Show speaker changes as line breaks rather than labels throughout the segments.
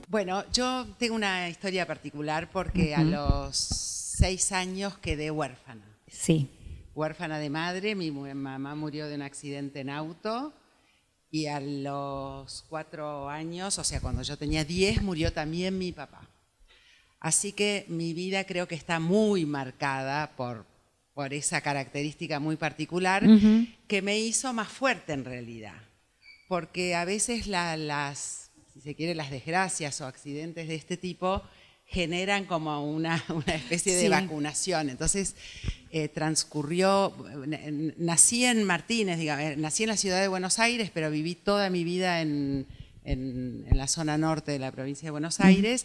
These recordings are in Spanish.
Bueno, yo tengo una historia particular porque a los 6 años quedé huérfana.
Sí.
Huérfana de madre, mi mamá murió de un accidente en auto y a los 4 años, o sea, cuando yo tenía 10, murió también mi papá. Así que mi vida creo que está muy marcada por esa característica muy particular que me hizo más fuerte en realidad. Porque a veces si se quiere, las desgracias o accidentes de este tipo generan como una especie de vacunación. Entonces nací en Martínez, digamos, nací en la ciudad de Buenos Aires, pero viví toda mi vida en la zona norte de la provincia de Buenos Aires.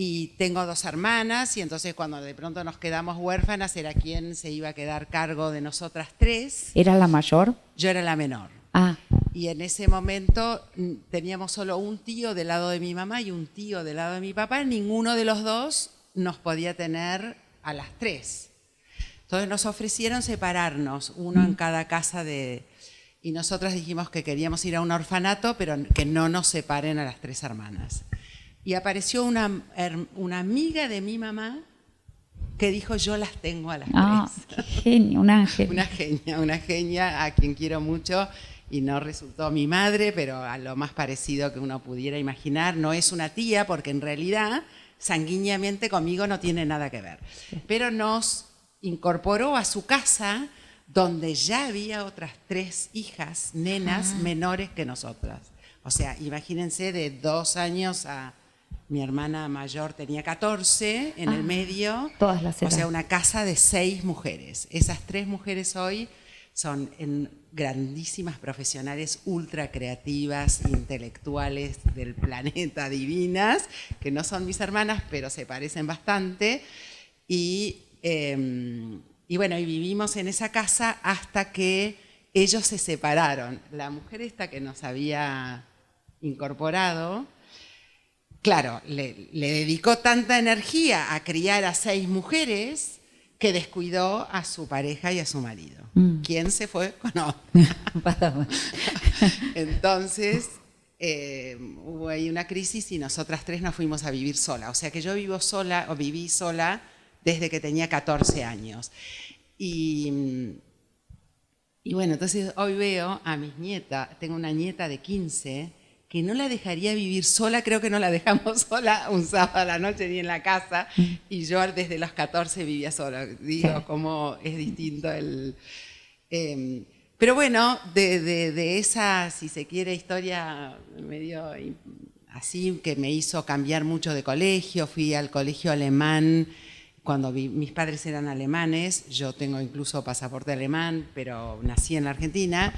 Y tengo 2 hermanas, y entonces cuando de pronto nos quedamos huérfanas, era quien se iba a quedar cargo de nosotras 3.
¿Era la mayor?
Yo era la menor.
Ah.
Y en ese momento teníamos solo un tío del lado de mi mamá y un tío del lado de mi papá. Ninguno de los 2 nos podía tener a las 3. Entonces nos ofrecieron separarnos, uno en cada casa y nosotras dijimos que queríamos ir a un orfanato, pero que no nos separen a las 3 hermanas. Y apareció una amiga de mi mamá que dijo, yo las tengo a las 3.
Ah, qué genio, un ángel.
Una genia a quien quiero mucho. Y no resultó mi madre, pero a lo más parecido que uno pudiera imaginar. No es una tía, porque en realidad sanguíneamente conmigo no tiene nada que ver. Pero nos incorporó a su casa, donde ya había otras 3 hijas, nenas menores que nosotras. O sea, imagínense, de 2 años a... Mi hermana mayor tenía 14 en el medio.
Todas las edades.
O sea, una casa de 6 mujeres. Esas 3 mujeres hoy son grandísimas profesionales, ultra creativas, intelectuales del planeta, divinas, que no son mis hermanas, pero se parecen bastante. Y bueno, y vivimos en esa casa hasta que ellos se separaron. La mujer esta que nos había incorporado, claro, le dedicó tanta energía a criar a 6 mujeres que descuidó a su pareja y a su marido. ¿Quién se fue con otra? Entonces, hubo ahí una crisis y nosotras 3 nos fuimos a vivir sola. O sea que yo viví sola desde que tenía 14 años. Y bueno, entonces hoy veo a mis nietas, tengo una nieta de 15, que no la dejaría vivir sola, creo que no la dejamos sola un sábado a la noche ni en la casa, y yo desde los 14 vivía sola. Digo, cómo es distinto pero bueno, de esa, si se quiere, historia medio así, que me hizo cambiar mucho de colegio. Fui al colegio alemán cuando mis padres eran alemanes, yo tengo incluso pasaporte alemán, pero nací en la Argentina.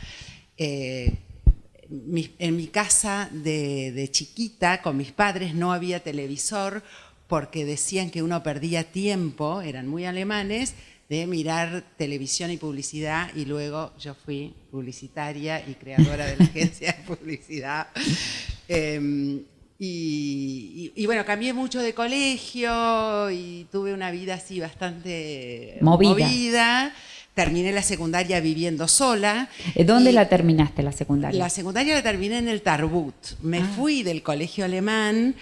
En mi casa de chiquita, con mis padres, no había televisor porque decían que uno perdía tiempo, eran muy alemanes, de mirar televisión y publicidad, y luego yo fui publicitaria y creadora de la agencia de publicidad. Y bueno, cambié mucho de colegio y tuve una vida así bastante movida. Terminé la secundaria viviendo sola.
¿Dónde la terminaste, la secundaria?
La secundaria la terminé en el Tarbut. Me fui del colegio alemán.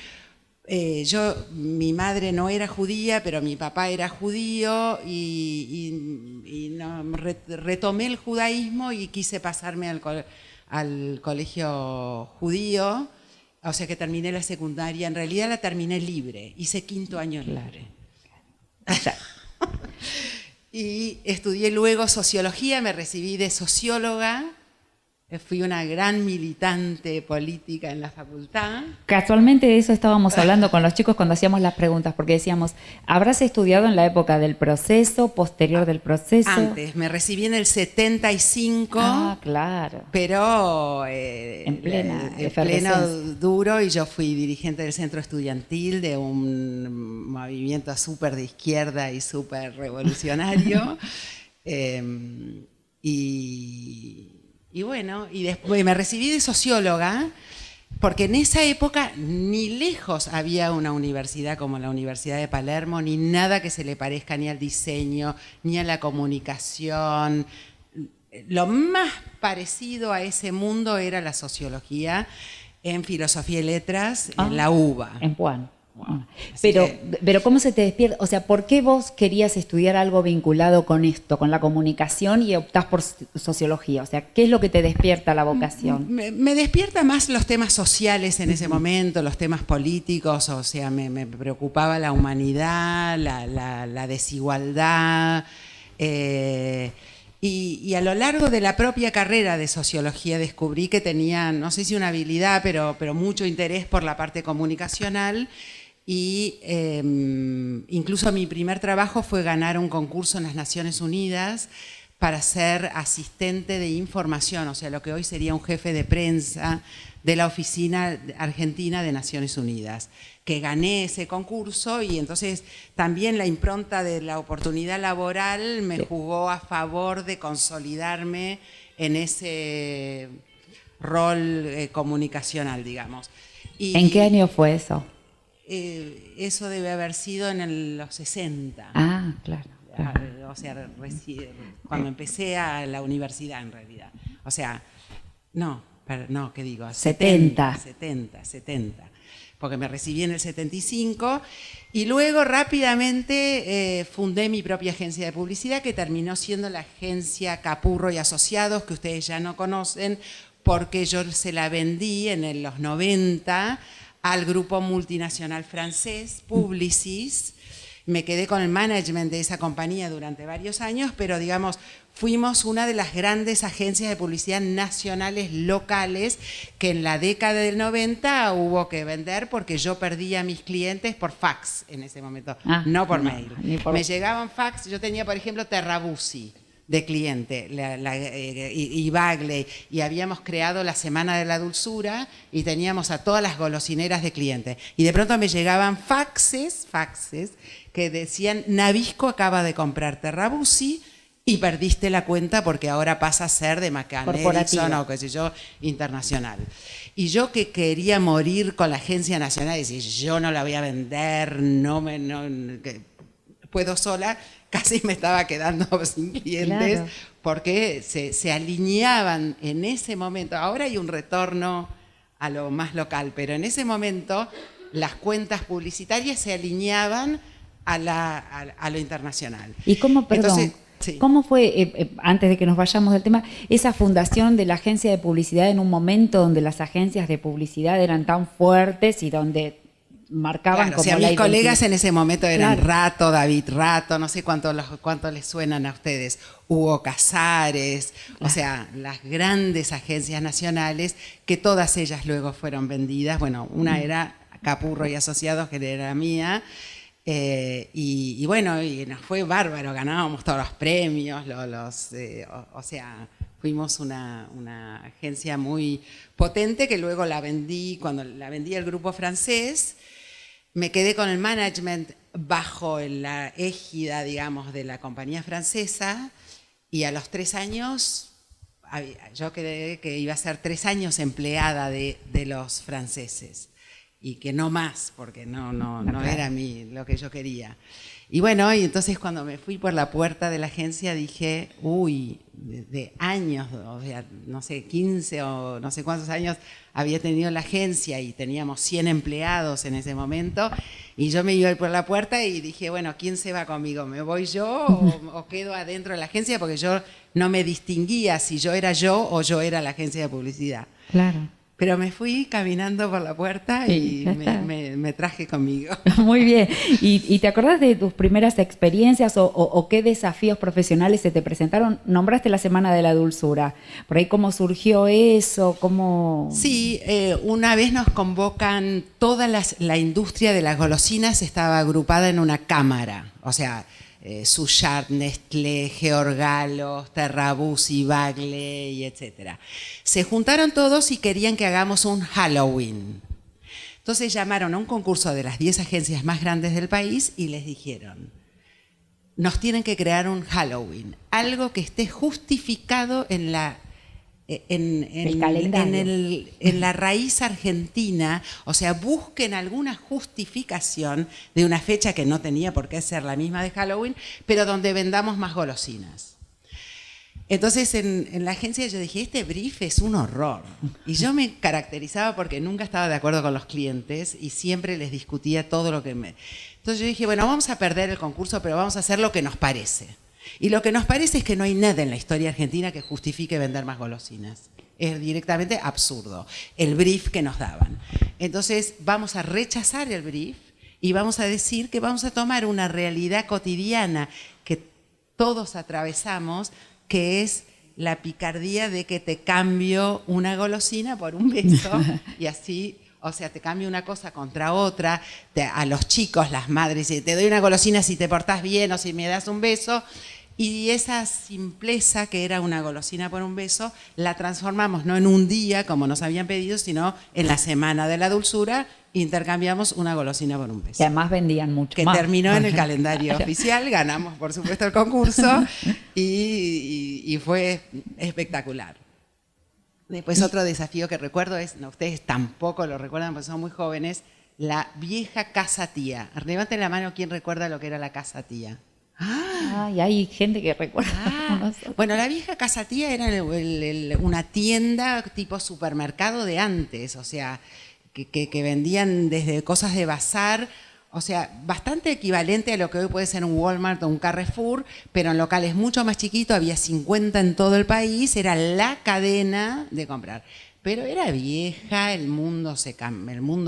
Mi madre no era judía, pero mi papá era judío y retomé el judaísmo y quise pasarme al colegio judío. O sea que terminé la secundaria. En realidad la terminé libre. Hice 5º año libre. Y estudié luego sociología, me recibí de socióloga, fui una gran militante política en la facultad.
Casualmente de eso estábamos hablando con los chicos cuando hacíamos las preguntas, porque decíamos, ¿habrás estudiado en la época del proceso, posterior del proceso?
Antes, me recibí en el 75.
Ah, claro.
Pero
en
pleno duro, y yo fui dirigente del centro estudiantil de un movimiento súper de izquierda y súper revolucionario. Y bueno, y después me recibí de socióloga, porque en esa época ni lejos había una universidad como la Universidad de Palermo, ni nada que se le parezca ni al diseño, ni a la comunicación. Lo más parecido a ese mundo era la sociología, En Filosofía y Letras, en la UBA.
En Puan.
Wow.
Pero ¿cómo se te despierta? O sea, ¿por qué vos querías estudiar algo vinculado con esto, con la comunicación, y optás por sociología? O sea, ¿qué es lo que te despierta la vocación?
Me despierta más los temas sociales en ese momento, los temas políticos, o sea, me preocupaba la humanidad, la desigualdad. Y a lo largo de la propia carrera de sociología descubrí que tenía, no sé si una habilidad, pero mucho interés por la parte comunicacional. Y incluso mi primer trabajo fue ganar un concurso en las Naciones Unidas para ser asistente de información, o sea, lo que hoy sería un jefe de prensa de la Oficina Argentina de Naciones Unidas, que gané ese concurso, y entonces también la impronta de la oportunidad laboral me jugó a favor de consolidarme en ese rol comunicacional, digamos.
¿En qué año fue eso?
Eso debe haber sido en los 60.
Ah, claro.
O sea, cuando empecé a la universidad, en realidad. O sea, no, ¿qué digo?
70.
70. Porque me recibí en el 75 y luego rápidamente fundé mi propia agencia de publicidad, que terminó siendo la agencia Capurro y Asociados, que ustedes ya no conocen, porque yo se la vendí en los 90 al grupo multinacional francés Publicis. Me quedé con el management de esa compañía durante varios años, pero digamos, fuimos una de las grandes agencias de publicidad nacionales locales que en la década del 90 hubo que vender, porque yo perdía a mis clientes por fax en ese momento, no por mail. Me llegaban fax, yo tenía por ejemplo Terrabusi de cliente, y Bagley, y habíamos creado la Semana de la Dulzura y teníamos a todas las golosineras de clientes. Y de pronto me llegaban faxes que decían: Nabisco acaba de comprar Terrabusi y perdiste la cuenta porque ahora pasa a ser de McCann Erickson o qué sé yo, internacional. Y yo, que quería morir con la agencia nacional, y decir, yo no la voy a vender, puedo sola, casi me estaba quedando sin clientes, claro, porque se alineaban en ese momento. Ahora hay un retorno a lo más local, pero en ese momento las cuentas publicitarias se alineaban a lo internacional.
¿Y cómo, perdón,
entonces, sí,
cómo fue, antes de que nos vayamos del tema, esa fundación de la agencia de publicidad en un momento donde las agencias de publicidad eran tan fuertes y donde marcaban, claro, como, o sea,
mis colegas en ese momento eran, claro, Rato, David Rato, no sé cuánto les suenan a ustedes, Hugo Casares, claro, o sea, las grandes agencias nacionales, que todas ellas luego fueron vendidas. Bueno, una era Capurro y Asociados, que era mía, y bueno, y nos fue bárbaro, ganábamos todos los premios, o sea, fuimos una agencia muy potente, que luego la vendí, cuando la vendí al grupo francés. Me quedé con el management bajo la égida, digamos, de la compañía francesa, y a los 3 años, yo creí que iba a ser 3 años empleada de los franceses, y que no más, porque no era lo que yo quería. Y bueno, y entonces cuando me fui por la puerta de la agencia dije, uy, de años, o sea, no sé, 15 o no sé cuántos años había tenido la agencia, y teníamos 100 empleados en ese momento, y yo me iba por la puerta y dije, bueno, ¿quién se va conmigo? ¿Me voy yo o quedo adentro de la agencia? Porque yo no me distinguía si yo era yo o yo era la agencia de publicidad.
Claro.
Pero me fui caminando por la puerta y me traje conmigo.
Muy bien. ¿Y te acordás de tus primeras experiencias o qué desafíos profesionales se te presentaron? Nombraste la Semana de la Dulzura. ¿Por ahí cómo surgió eso? ¿Cómo?
Sí, una vez nos convocan, toda la industria de las golosinas estaba agrupada en una cámara. O sea, Suchard, Nestlé, Georg Galos, Terrabusi, Bagley, etc. Se juntaron todos y querían que hagamos un Halloween. Entonces llamaron a un concurso de las 10 agencias más grandes del país y les dijeron, nos tienen que crear un Halloween, algo que esté justificado en la raíz argentina, o sea, busquen alguna justificación de una fecha que no tenía por qué ser la misma de Halloween, pero donde vendamos más golosinas. Entonces en la agencia yo dije, este brief es un horror. Y yo me caracterizaba porque nunca estaba de acuerdo con los clientes y siempre les discutía todo lo que me... Entonces yo dije, bueno, vamos a perder el concurso, pero vamos a hacer lo que nos parece. Y lo que nos parece es que no hay nada en la historia argentina que justifique vender más golosinas. Es directamente absurdo el brief que nos daban. Entonces vamos a rechazar el brief y vamos a decir que vamos a tomar una realidad cotidiana que todos atravesamos, que es la picardía de que te cambio una golosina por un beso y así, o sea, te cambio una cosa contra otra, a los chicos, las madres, te doy una golosina si te portás bien o si me das un beso, y esa simpleza que era una golosina por un beso, la transformamos no en un día como nos habían pedido, sino en la semana de la dulzura, intercambiamos una golosina por un beso.
Que además vendían mucho
que
más.
Terminó en el calendario oficial, ganamos por supuesto el concurso y fue espectacular. Después otro desafío que recuerdo es, no, ustedes tampoco lo recuerdan porque son muy jóvenes, la vieja casa tía. Levanten la mano quien recuerda lo que era la casa tía.
Y hay gente que recuerda.
Bueno, la vieja casa tía era una tienda tipo supermercado de antes, o sea, que vendían desde cosas de bazar, o sea, bastante equivalente a lo que hoy puede ser un Walmart o un Carrefour, pero en locales mucho más chiquitos, había 50 en todo el país, era la cadena de comprar. Pero era vieja, el mundo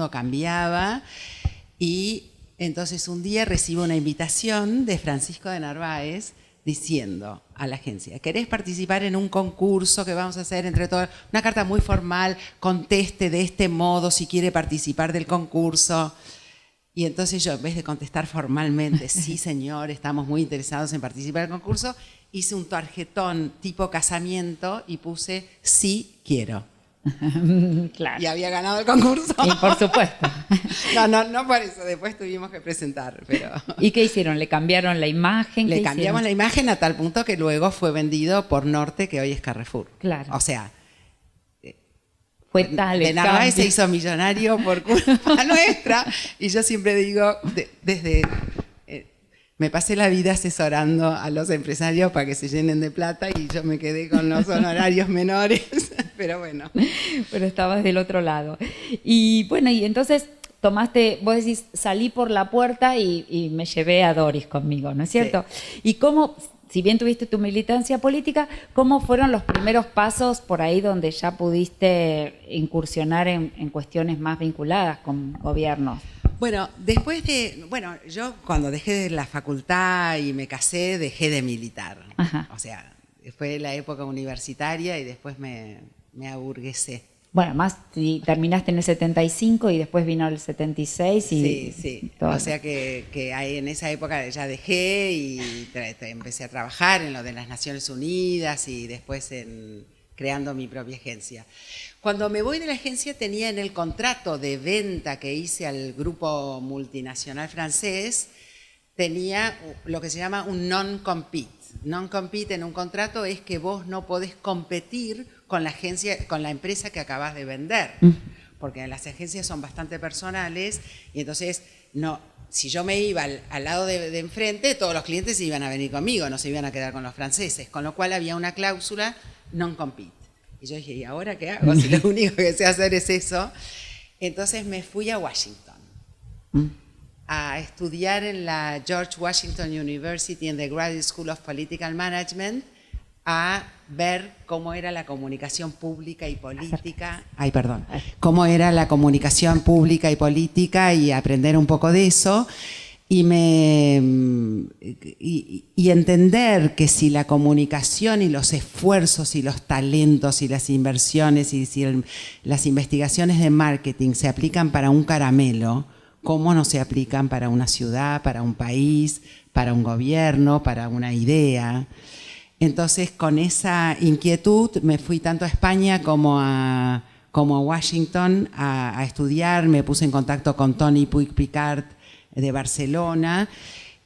cambiaba y entonces un día recibo una invitación de Francisco de Narváez diciendo a la agencia, ¿querés participar en un concurso que vamos a hacer entre todos? Una carta muy formal, conteste de este modo si quiere participar del concurso. Y entonces yo, en vez de contestar formalmente, sí señor, estamos muy interesados en participar del concurso, hice un tarjetón tipo casamiento y puse sí quiero.
Claro.
Y había ganado el concurso.
Y por supuesto.
No por eso, después tuvimos que presentar. Pero...
¿Y qué hicieron? ¿Le cambiaron la imagen?
Le cambiamos la imagen a tal punto que luego fue vendido por Norte, que hoy es Carrefour.
Claro.
O sea,
fue tal
de Narváez se hizo millonario por culpa nuestra. Y yo siempre digo, me pasé la vida asesorando a los empresarios para que se llenen de plata y yo me quedé con los honorarios menores, pero bueno.
Pero estabas del otro lado. Y bueno, y entonces tomaste, vos decís, salí por la puerta y me llevé a Doris conmigo, ¿no es cierto? Sí. ¿Y cómo, si bien tuviste tu militancia política, cómo fueron los primeros pasos por ahí donde ya pudiste incursionar en cuestiones más vinculadas con gobiernos?
Bueno, yo cuando dejé la facultad y me casé, dejé de militar. Ajá. O sea, fue la época universitaria y después me aburguesé.
Bueno, más si terminaste en el 75 y después vino el 76 y...
Sí. O sea que en esa época ya dejé y empecé a trabajar en lo de las Naciones Unidas y después creando mi propia agencia. Cuando me voy de la agencia tenía en el contrato de venta que hice al grupo multinacional francés, tenía lo que se llama un non-compete. Non-compete en un contrato es que vos no podés competir con la agencia, con la empresa que acabas de vender, porque las agencias son bastante personales y entonces si yo me iba al lado de enfrente, todos los clientes se iban a venir conmigo, no se iban a quedar con los franceses, con lo cual había una cláusula non-compete. Y yo dije, ¿y ahora qué hago? Si lo único que sé hacer es eso. Entonces me fui a Washington a estudiar en la George Washington University en the Graduate School of Political Management, a ver cómo era la comunicación pública y política. Cómo era la comunicación pública y política y aprender un poco de eso. Y entender que si la comunicación y los esfuerzos y los talentos y las inversiones y si las investigaciones de marketing se aplican para un caramelo, ¿cómo no se aplican para una ciudad, para un país, para un gobierno, para una idea? Entonces, con esa inquietud me fui tanto a España como a Washington a estudiar. Me puse en contacto con Tony Puig-Picard de Barcelona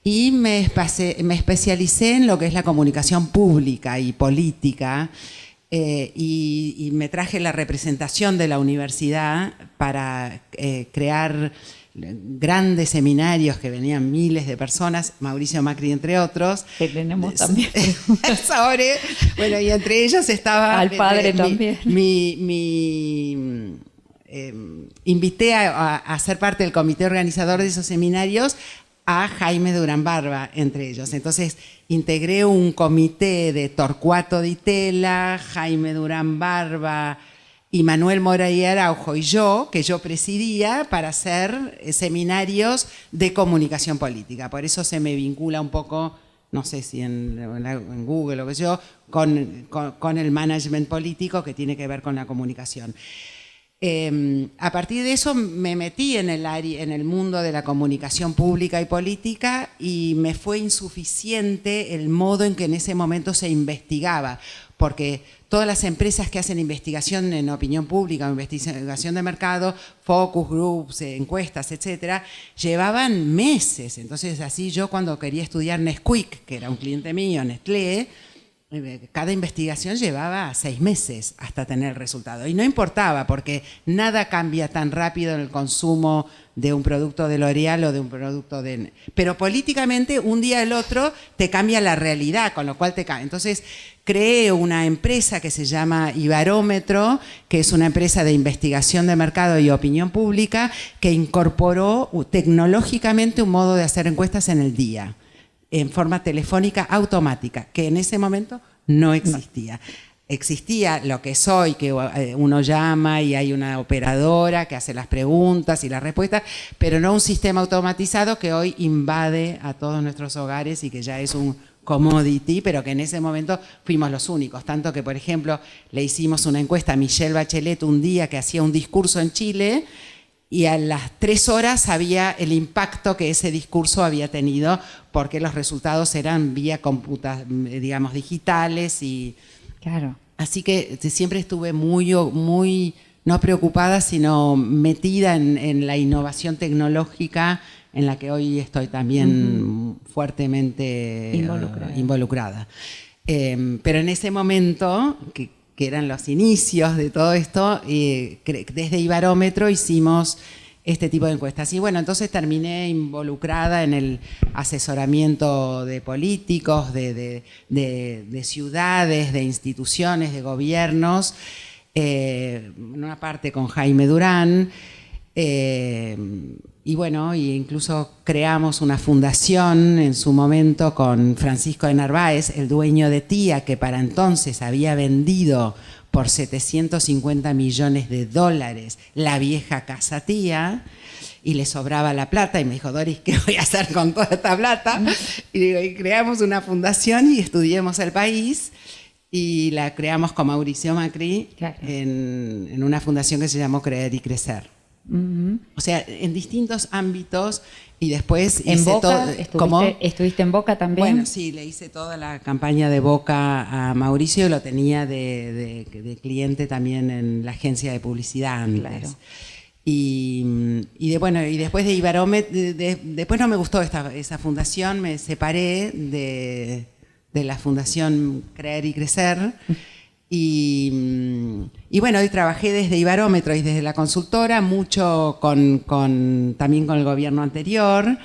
y me especialicé en lo que es la comunicación pública y política y me traje la representación de la universidad para crear grandes seminarios que venían miles de personas, Mauricio Macri entre otros.
Que tenemos también.
Bueno, y entre ellos estaba...
Al padre también.
Invité a ser parte del comité organizador de esos seminarios a Jaime Durán Barba, entre ellos. Entonces, integré un comité de Torcuato Di Tella, Jaime Durán Barba y Manuel Moray Araujo y yo, que yo presidía, para hacer seminarios de comunicación política. Por eso se me vincula un poco, no sé si en Google o qué sé yo, con el management político que tiene que ver con la comunicación. A partir de eso me metí en el mundo de la comunicación pública y política y me fue insuficiente el modo en que en ese momento se investigaba, porque todas las empresas que hacen investigación en opinión pública o investigación de mercado, focus groups, encuestas, etcétera, llevaban meses. Entonces, así yo cuando quería estudiar Nesquik, que era un cliente mío, Nestlé, cada investigación llevaba 6 meses hasta tener el resultado. Y no importaba, porque nada cambia tan rápido en el consumo de un producto de L'Oréal o de un producto de... Pero políticamente, un día al otro, te cambia la realidad, con lo cual te cambia. Entonces, creé una empresa que se llama Ibarómetro, que es una empresa de investigación de mercado y opinión pública, que incorporó tecnológicamente un modo de hacer encuestas en el día, en forma telefónica automática, que en ese momento no existía. Existía lo que es hoy, que uno llama y hay una operadora que hace las preguntas y las respuestas, pero no un sistema automatizado que hoy invade a todos nuestros hogares y que ya es un commodity, pero que en ese momento fuimos los únicos. Tanto que, por ejemplo, le hicimos una encuesta a Michelle Bachelet un día que hacía un discurso en Chile, y a las 3 horas sabía el impacto que ese discurso había tenido, porque los resultados eran vía digamos, digitales. Y
claro.
Así que siempre estuve muy no preocupada, sino metida en la innovación tecnológica en la que hoy estoy también fuertemente involucrada. Pero en ese momento, que eran los inicios de todo esto, desde Ibarómetro hicimos este tipo de encuestas. Y bueno, entonces terminé involucrada en el asesoramiento de políticos, de ciudades, de instituciones, de gobiernos, en una parte con Jaime Durán, y bueno, incluso creamos una fundación en su momento con Francisco de Narváez, el dueño de Tía, que para entonces había vendido por $750 millones la vieja casa Tía, y le sobraba la plata, y me dijo: Doris, ¿qué voy a hacer con toda esta plata? Y digo, y creamos una fundación y estudiemos el país, y la creamos con Mauricio Macri, claro, en una fundación que se llamó Creer y Crecer. O sea, en distintos ámbitos. Y después
¿En
hice
Boca? ¿Estuviste en Boca también?
Bueno, sí, le hice toda la campaña de Boca a Mauricio, lo tenía de cliente también en la agencia de publicidad antes. Claro. Y después de Ibarómetro, después no me gustó esa fundación, me separé de la fundación Creer y Crecer. Y bueno, hoy trabajé desde Ibarómetro y desde la consultora, mucho también con el gobierno anterior,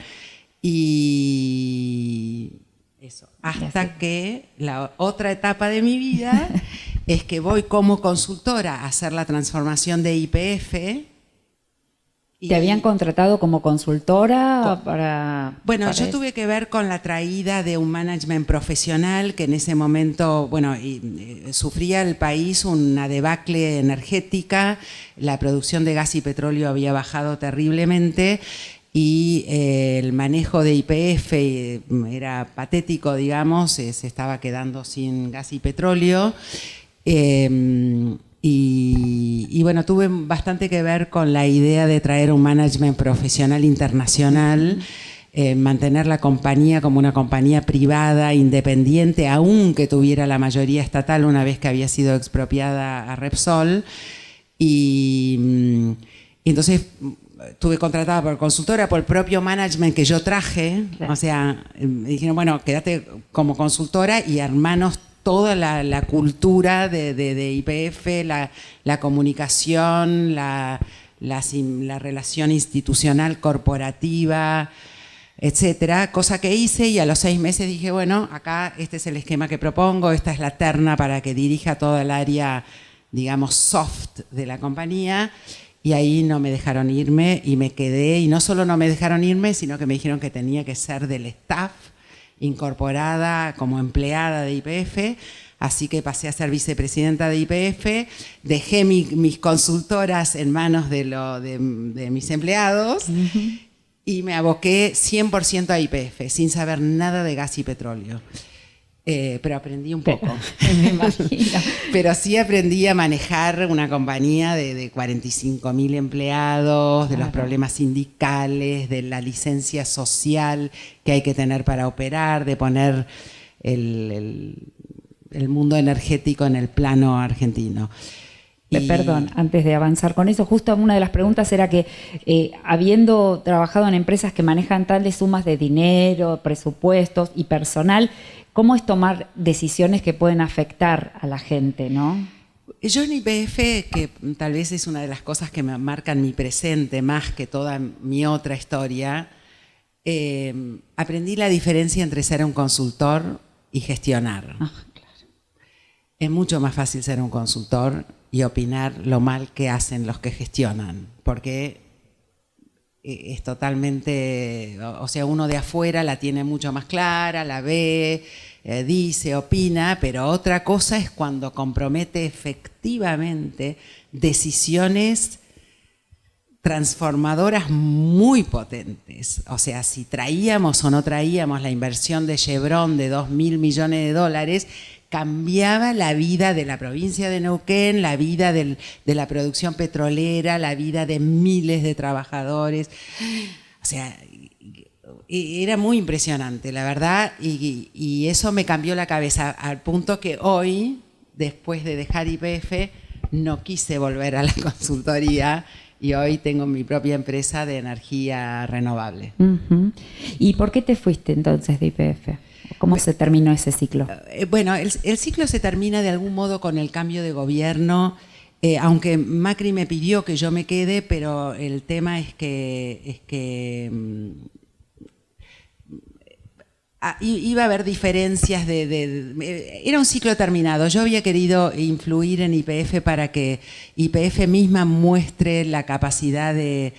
y eso, hasta que la otra etapa de mi vida es que voy como consultora a hacer la transformación de YPF.
¿Te habían contratado como consultora para...?
Bueno, yo tuve que ver con la traída de un management profesional que en ese momento, sufría el país una debacle energética, la producción de gas y petróleo había bajado terriblemente y el manejo de YPF era patético, digamos, se estaba quedando sin gas y petróleo. Y bueno, tuve bastante que ver con la idea de traer un management profesional internacional, mantener la compañía como una compañía privada, independiente, aunque tuviera la mayoría estatal una vez que había sido expropiada a Repsol. Y entonces estuve contratada por consultora, por el propio management que yo traje. Claro. O sea, me dijeron, bueno, quédate como consultora y armanos toda la cultura de YPF, la comunicación, la la relación institucional corporativa, etcétera, cosa que hice, y a los 6 meses dije, bueno, acá este es el esquema que propongo, esta es la terna para que dirija toda el área, digamos, soft de la compañía, y ahí no me dejaron irme y me quedé, y no solo no me dejaron irme, sino que me dijeron que tenía que ser del staff, incorporada como empleada de YPF, así que pasé a ser vicepresidenta de YPF, dejé mis consultoras en manos de mis empleados, y me aboqué 100% a YPF, sin saber nada de gas y petróleo. Pero aprendí un poco.
Me imagino.
Pero sí aprendí a manejar una compañía de 45.000 empleados, de los problemas sindicales, de la licencia social que hay que tener para operar, de poner el mundo energético en el plano argentino.
Perdón, antes de avanzar con eso, justo una de las preguntas era que habiendo trabajado en empresas que manejan tales sumas de dinero, presupuestos y personal, ¿cómo es tomar decisiones que pueden afectar a la gente, no?
Yo en YPF, que tal vez es una de las cosas que me marcan mi presente más que toda mi otra historia, aprendí la diferencia entre ser un consultor y gestionar. Claro. Es mucho más fácil ser un consultor y opinar lo mal que hacen los que gestionan, porque es totalmente, o sea, uno de afuera la tiene mucho más clara, la ve, dice, opina, pero otra cosa es cuando compromete efectivamente decisiones transformadoras muy potentes. O sea, si traíamos o no traíamos la inversión de Chevron de $2.000 millones, cambiaba la vida de la provincia de Neuquén, la vida de la producción petrolera, la vida de miles de trabajadores. O sea, era muy impresionante, la verdad, y eso me cambió la cabeza al punto que hoy, después de dejar YPF, no quise volver a la consultoría y hoy tengo mi propia empresa de energía renovable.
¿Y por qué te fuiste entonces de YPF? ¿Cómo se terminó ese ciclo?
Bueno, el ciclo se termina de algún modo con el cambio de gobierno, aunque Macri me pidió que yo me quede, pero el tema es que iba a haber diferencias era un ciclo terminado. Yo había querido influir en YPF para que YPF misma muestre la capacidad de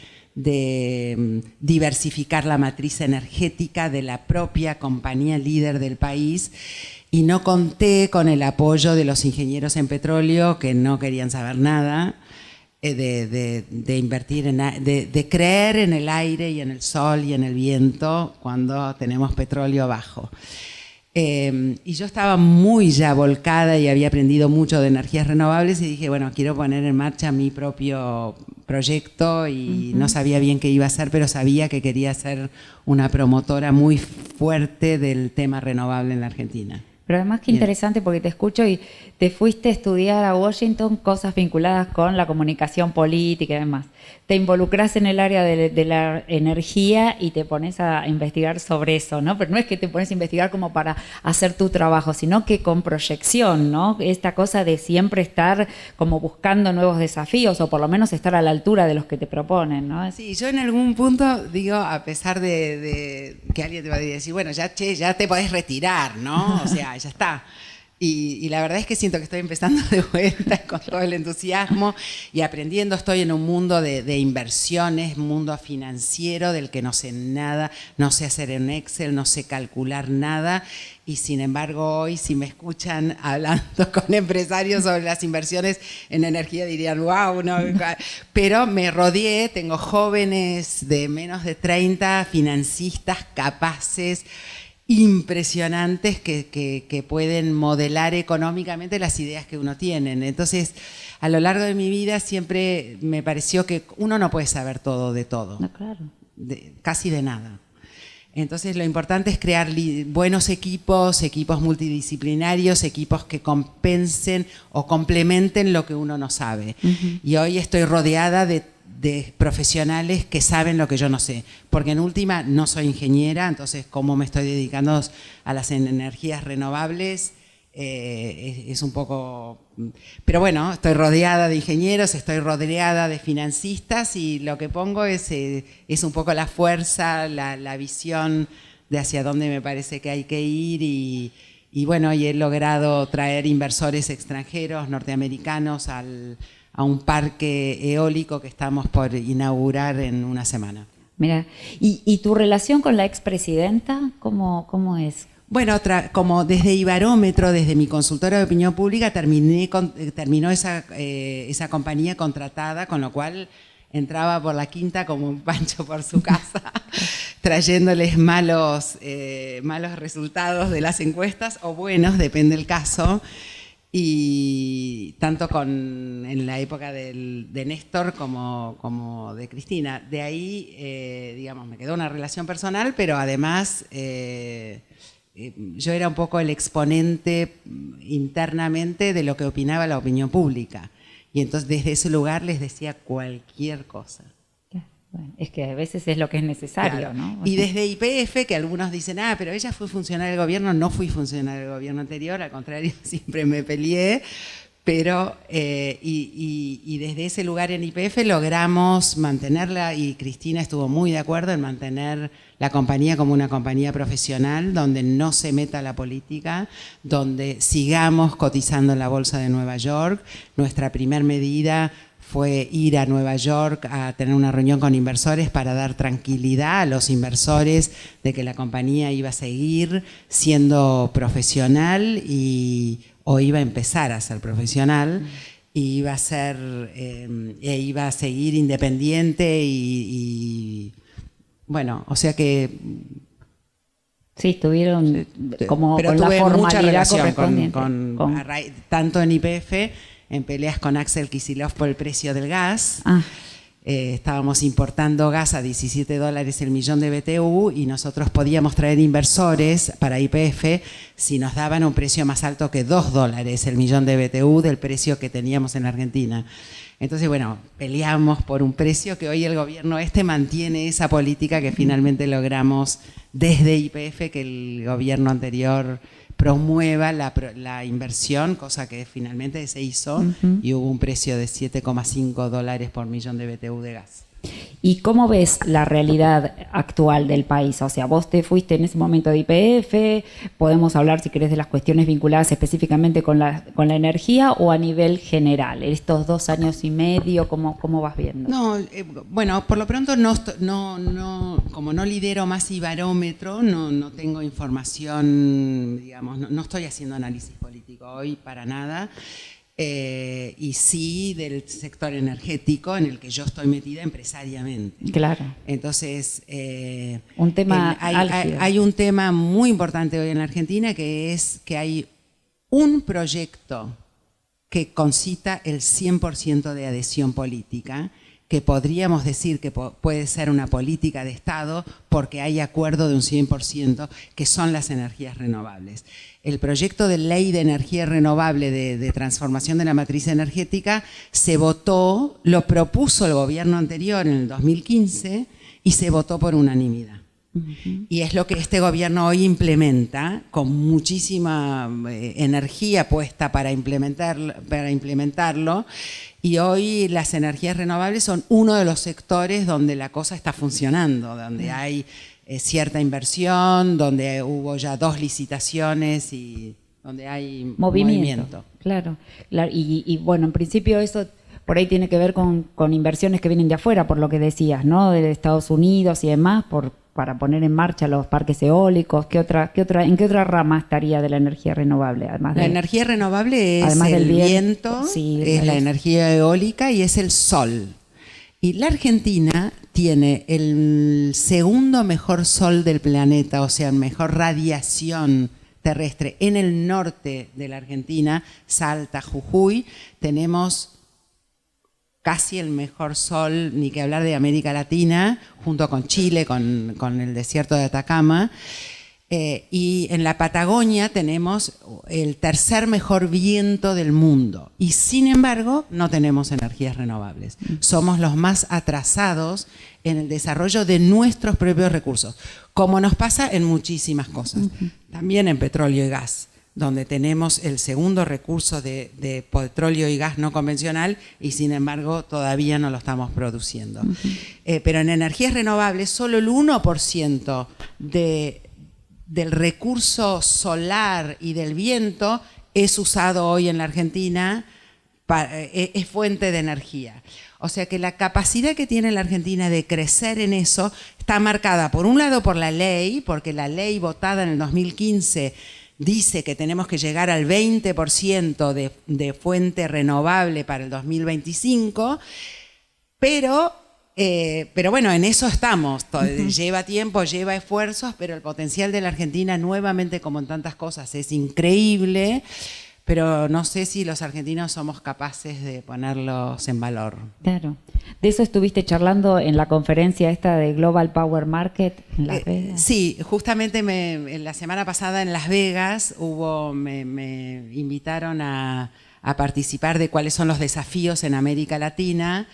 diversificar la matriz energética de la propia compañía líder del país, y no conté con el apoyo de los ingenieros en petróleo que no querían saber nada de invertir de creer en el aire y en el sol y en el viento cuando tenemos petróleo bajo. Y yo estaba muy ya volcada y había aprendido mucho de energías renovables y dije, bueno, quiero poner en marcha mi propio proyecto y no sabía bien qué iba a hacer, pero sabía que quería ser una promotora muy fuerte del tema renovable en la Argentina.
Pero además qué interesante porque te escucho y te fuiste a estudiar a Washington cosas vinculadas con la comunicación política y demás. Te involucras en el área de la energía y te pones a investigar sobre eso, ¿no? Pero no es que te pones a investigar como para hacer tu trabajo, sino que con proyección, ¿no? Esta cosa de siempre estar como buscando nuevos desafíos o por lo menos estar a la altura de los que te proponen, ¿no?
Sí, yo en algún punto digo, a pesar de que alguien te va a decir, bueno, ya te podés retirar, ¿no? O sea, ya está. Y la verdad es que siento que estoy empezando de vuelta con todo el entusiasmo y aprendiendo. Estoy en un mundo de inversiones, mundo financiero del que no sé nada, no sé hacer en Excel, no sé calcular nada. Y sin embargo hoy, si me escuchan hablando con empresarios sobre las inversiones en energía, dirían, wow, no. Pero me rodeé, tengo jóvenes de menos de 30, financistas capaces, impresionantes que pueden modelar económicamente las ideas que uno tiene. Entonces, a lo largo de mi vida siempre me pareció que uno no puede saber todo de todo.
No, claro.
Casi de nada. Entonces, lo importante es crear buenos equipos multidisciplinarios, equipos que compensen o complementen lo que uno no sabe. Y hoy estoy rodeada de profesionales que saben lo que yo no sé, porque en última no soy ingeniera, entonces como me estoy dedicando a las energías renovables, es un poco... Pero bueno, estoy rodeada de ingenieros, estoy rodeada de financistas y lo que pongo es un poco la fuerza, la visión de hacia dónde me parece que hay que ir y bueno, y he logrado traer inversores extranjeros, norteamericanos, a un parque eólico que estamos por inaugurar en una semana.
Mira, ¿y tu relación con la expresidenta cómo es?
Bueno, como desde Ibarómetro, desde mi consultora de opinión pública, terminó esa compañía contratada, con lo cual entraba por la quinta como un pancho por su casa, trayéndoles malos resultados de las encuestas, o buenos, depende del caso. Y tanto en la época de Néstor como de Cristina. De ahí, digamos, me quedó una relación personal, pero además yo era un poco el exponente internamente de lo que opinaba la opinión pública. Y entonces desde ese lugar les decía cualquier cosa.
Bueno, es que a veces es lo que es necesario, claro, ¿no?
Y desde YPF, que algunos dicen, pero ella fue funcionaria del gobierno, no fui funcionaria del gobierno anterior, al contrario, siempre me peleé, pero y desde ese lugar en YPF logramos mantenerla, y Cristina estuvo muy de acuerdo en mantener la compañía como una compañía profesional, donde no se meta la política, donde sigamos cotizando en la Bolsa de Nueva York. Nuestra primer medida fue ir a Nueva York a tener una reunión con inversores para dar tranquilidad a los inversores de que la compañía iba a seguir siendo profesional o iba a empezar a ser profesional, y iba a seguir independiente y bueno, o sea que...
Sí, estuvieron como
pero
con
tuve
la formalidad
mucha relación
correspondiente.
tanto en YPF, en peleas con Axel Kicillof por el precio del gas. Estábamos importando gas a $17 el millón de BTU y nosotros podíamos traer inversores para YPF si nos daban un precio más alto que $2 el millón de BTU del precio que teníamos en Argentina. Entonces, bueno, peleamos por un precio que hoy el gobierno mantiene esa política que finalmente logramos desde YPF, que el gobierno anterior promueva la inversión, cosa que finalmente se hizo, y hubo un precio de $7,5 por millón de BTU de gas.
¿Y cómo ves la realidad actual del país? O sea, vos te fuiste en ese momento de YPF, podemos hablar, si querés, de las cuestiones vinculadas específicamente con la energía o a nivel general. Estos 2 años y medio, ¿cómo vas viendo?
No, bueno, por lo pronto como no lidero más Ibarómetro, no tengo información, digamos, no estoy haciendo análisis político hoy para nada. Y sí del sector energético en el que yo estoy metida empresariamente.
Claro.
Entonces,
un tema
hay un tema muy importante hoy en la Argentina, que es que hay un proyecto que concita el 100% de adhesión política, que podríamos decir que puede ser una política de Estado porque hay acuerdo de un 100%, que son las energías renovables. El proyecto de ley de energía renovable de transformación de la matriz energética se votó, lo propuso el gobierno anterior en el 2015 y se votó por unanimidad. Y es lo que este gobierno hoy implementa, con muchísima energía puesta para implementarlo. Y hoy las energías renovables son uno de los sectores donde la cosa está funcionando, donde hay cierta inversión, donde hubo ya 2 licitaciones y donde hay movimiento.
Claro. Y bueno, en principio eso por ahí tiene que ver con inversiones que vienen de afuera, por lo que decías, ¿no? De Estados Unidos y demás, para poner en marcha los parques eólicos. ¿En qué otra rama estaría de la energía renovable?
La energía renovable es el viento, sí, es la energía eólica y es el sol. Y la Argentina tiene el segundo mejor sol del planeta, o sea, mejor radiación terrestre. En el norte de la Argentina, Salta, Jujuy, tenemos casi el mejor sol, ni que hablar de América Latina, junto con Chile, con el desierto de Atacama. Y en la Patagonia tenemos el tercer mejor viento del mundo. Y sin embargo, no tenemos energías renovables. Somos los más atrasados en el desarrollo de nuestros propios recursos, como nos pasa en muchísimas cosas. También en petróleo y gas. donde tenemos el segundo recurso de petróleo y gas no convencional y sin embargo todavía no lo estamos produciendo. Pero en energías renovables solo el 1% del recurso solar y del viento es usado hoy en la Argentina, es fuente de energía. O sea que la capacidad que tiene la Argentina de crecer en eso está marcada por un lado por la ley, porque la ley votada en el 2015 dice que tenemos que llegar al 20% de fuente renovable para el 2025, pero bueno, en eso estamos. Lleva tiempo, lleva esfuerzos, pero el potencial de la Argentina, nuevamente como en tantas cosas, es increíble, pero no sé si los argentinos somos capaces de ponerlos en valor.
Claro. De eso estuviste charlando en la conferencia esta de Global Power Market en Las Vegas.
Sí, justamente la semana pasada en Las Vegas me invitaron a participar de cuáles son los desafíos en América Latina.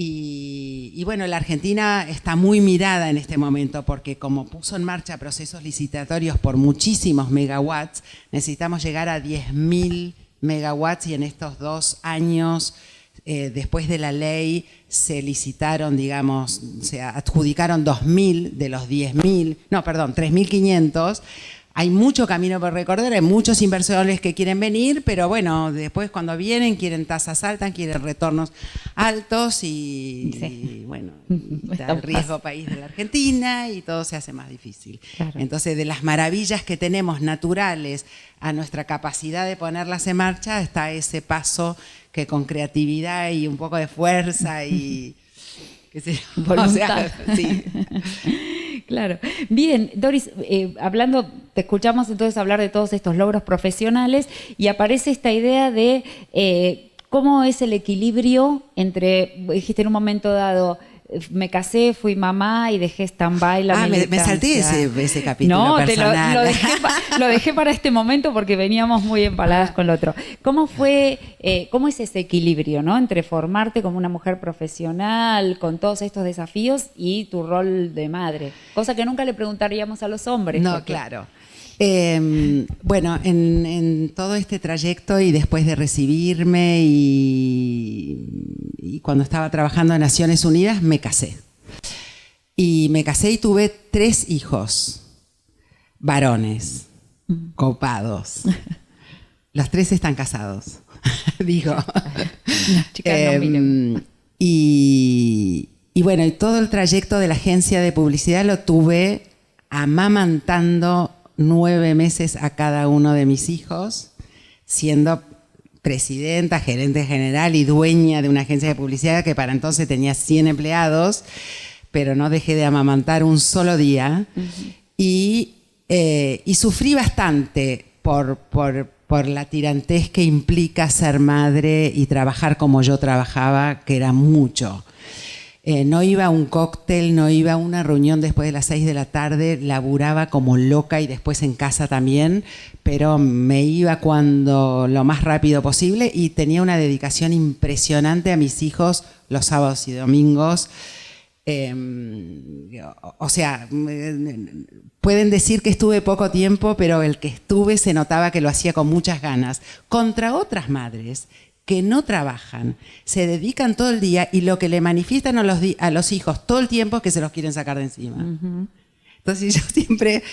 Y bueno, la Argentina está muy mirada en este momento porque como puso en marcha procesos licitatorios por muchísimos megawatts, necesitamos llegar a 10.000 megawatts y en estos 2 años, después de la ley, se licitaron, digamos, se adjudicaron 2.000 de los 10.000, no, perdón, 3.500. Hay mucho camino por recorrer, hay muchos inversores que quieren venir, pero bueno, después cuando vienen quieren tasas altas, quieren retornos altos y bueno, está el riesgo país de la Argentina y todo se hace más difícil. Claro. Entonces, de las maravillas que tenemos naturales a nuestra capacidad de ponerlas en marcha, está ese paso que con creatividad y un poco de fuerza y qué sé yo,
voluntad. O sea,
sí.
Claro. Bien, Doris, te escuchamos entonces hablar de todos estos logros profesionales y aparece esta idea de cómo es el equilibrio entre, dijiste en un momento dado, me casé, fui mamá y dejé stand-by la militancia.
Me salté ese capítulo
no,
personal.
Lo dejé para este momento porque veníamos muy empaladas con lo otro. ¿Cómo es ese equilibrio, ¿no? Entre formarte como una mujer profesional con todos estos desafíos y tu rol de madre? Cosa que nunca le preguntaríamos a los hombres.
No, claro. Bueno, en todo este trayecto y después de recibirme y cuando estaba trabajando en Naciones Unidas, me casé. Y me casé y tuve 3 hijos, varones, copados. Los 3 están casados, digo.
Las chicas no miren.
Y bueno, y todo el trayecto de la agencia de publicidad lo tuve amamantando 9 meses a cada uno de mis hijos, siendo presidenta, gerente general y dueña de una agencia de publicidad que para entonces tenía 100 empleados, pero no dejé de amamantar un solo día. Y sufrí bastante por la tirantez que implica ser madre y trabajar como yo trabajaba, que era mucho. No iba a un cóctel, no iba a una reunión después de las 6 de la tarde, laburaba como loca y después en casa también, pero me iba lo más rápido posible y tenía una dedicación impresionante a mis hijos los sábados y domingos. O sea, pueden decir que estuve poco tiempo, pero el que estuve se notaba que lo hacía con muchas ganas, contra otras madres que no trabajan, se dedican todo el día y lo que le manifiestan a los hijos todo el tiempo es que se los quieren sacar de encima. Entonces yo siempre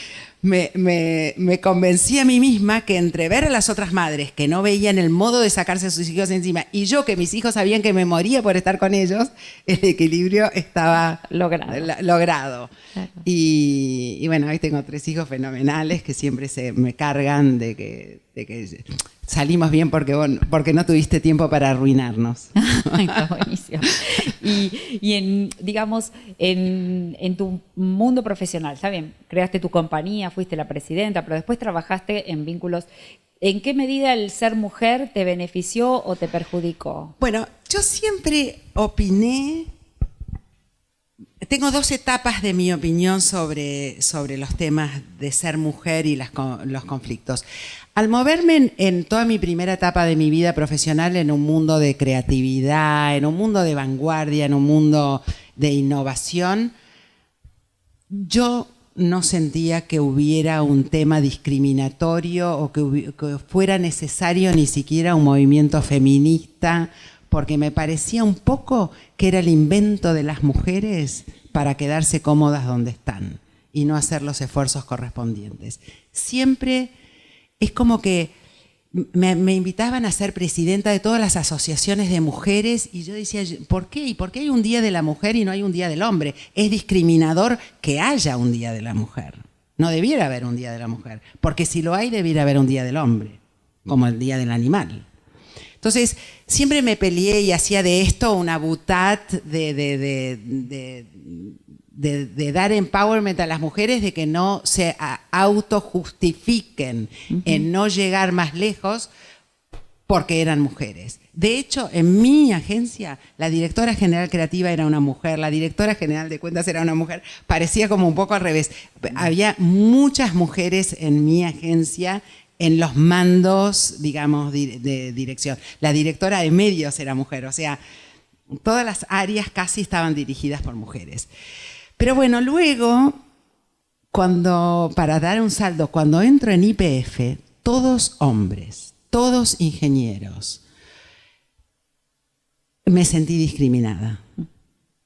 me convencí a mí misma que entre ver a las otras madres que no veían el modo de sacarse a sus hijos de encima y yo que mis hijos sabían que me moría por estar con ellos, el equilibrio estaba logrado. Claro. Y bueno, hoy tengo 3 hijos fenomenales que siempre me cargan de que salimos bien porque no tuviste tiempo para arruinarnos.
Está buenísimo. Y digamos, en tu mundo profesional, está bien, creaste tu compañía, fuiste la presidenta, pero después trabajaste en vínculos. ¿En qué medida el ser mujer te benefició o te perjudicó? Bueno,
yo siempre opiné. Tengo 2 etapas de mi opinión sobre los temas de ser mujer y los conflictos. Al moverme en toda mi primera etapa de mi vida profesional en un mundo de creatividad, en un mundo de vanguardia, en un mundo de innovación, yo no sentía que hubiera un tema discriminatorio o que fuera necesario ni siquiera un movimiento feminista, porque me parecía un poco que era el invento de las mujeres para quedarse cómodas donde están y no hacer los esfuerzos correspondientes. Siempre es como que me invitaban a ser presidenta de todas las asociaciones de mujeres y yo decía, ¿por qué? ¿Y por qué hay un día de la mujer y no hay un día del hombre? Es discriminador que haya un día de la mujer. No debiera haber un día de la mujer, porque si lo hay, debiera haber un día del hombre, como el día del animal. Entonces, siempre me peleé y hacía de esto una boutade de dar empowerment a las mujeres, de que no se autojustifiquen en no llegar más lejos porque eran mujeres. De hecho, en mi agencia, la directora general creativa era una mujer, la directora general de cuentas era una mujer, parecía como un poco al revés. Había muchas mujeres en mi agencia en los mandos, digamos, de dirección. La directora de medios era mujer, o sea, todas las áreas casi estaban dirigidas por mujeres. Pero bueno, luego, para dar un saldo, cuando entro en YPF, todos hombres, todos ingenieros, me sentí discriminada.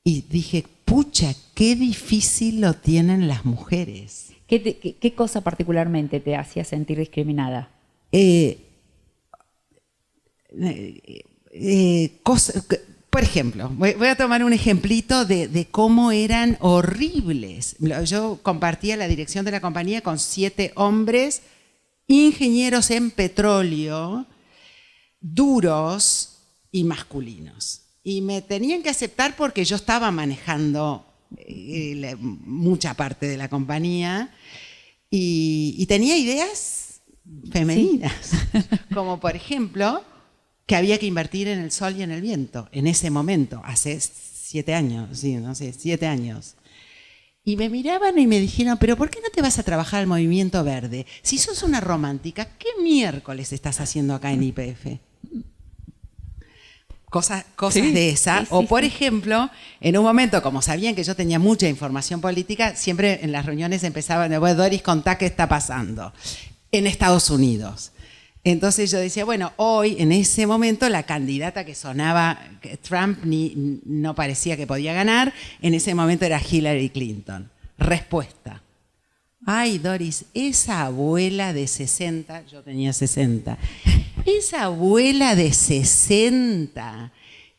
Y dije, pucha, qué difícil lo tienen las mujeres.
¿Qué cosa particularmente te hacía sentir discriminada?
Por ejemplo, voy a tomar un ejemplito de cómo eran horribles. Yo compartía la dirección de la compañía con 7 hombres, ingenieros en petróleo, duros y masculinos. Y me tenían que aceptar porque yo estaba manejando mucha parte de la compañía y tenía ideas femeninas, sí. Como por ejemplo que había que invertir en el sol y en el viento en ese momento, hace 7 años, sí, no sé, 7 años. Y me miraban y me dijeron, pero ¿por qué no te vas a trabajar al movimiento verde? Si sos una romántica, ¿qué miércoles estás haciendo acá en YPF? Cosas sí, de esa. Sí, o por ejemplo, en un momento, como sabían que yo tenía mucha información política, siempre en las reuniones empezaban, bueno, Doris, contá qué está pasando en Estados Unidos. Entonces yo decía, bueno, hoy, en ese momento, la candidata que sonaba, que Trump no parecía que podía ganar, en ese momento era Hillary Clinton. Respuesta. Ay, Doris, esa abuela de 60, yo tenía 60, esa abuela de 60,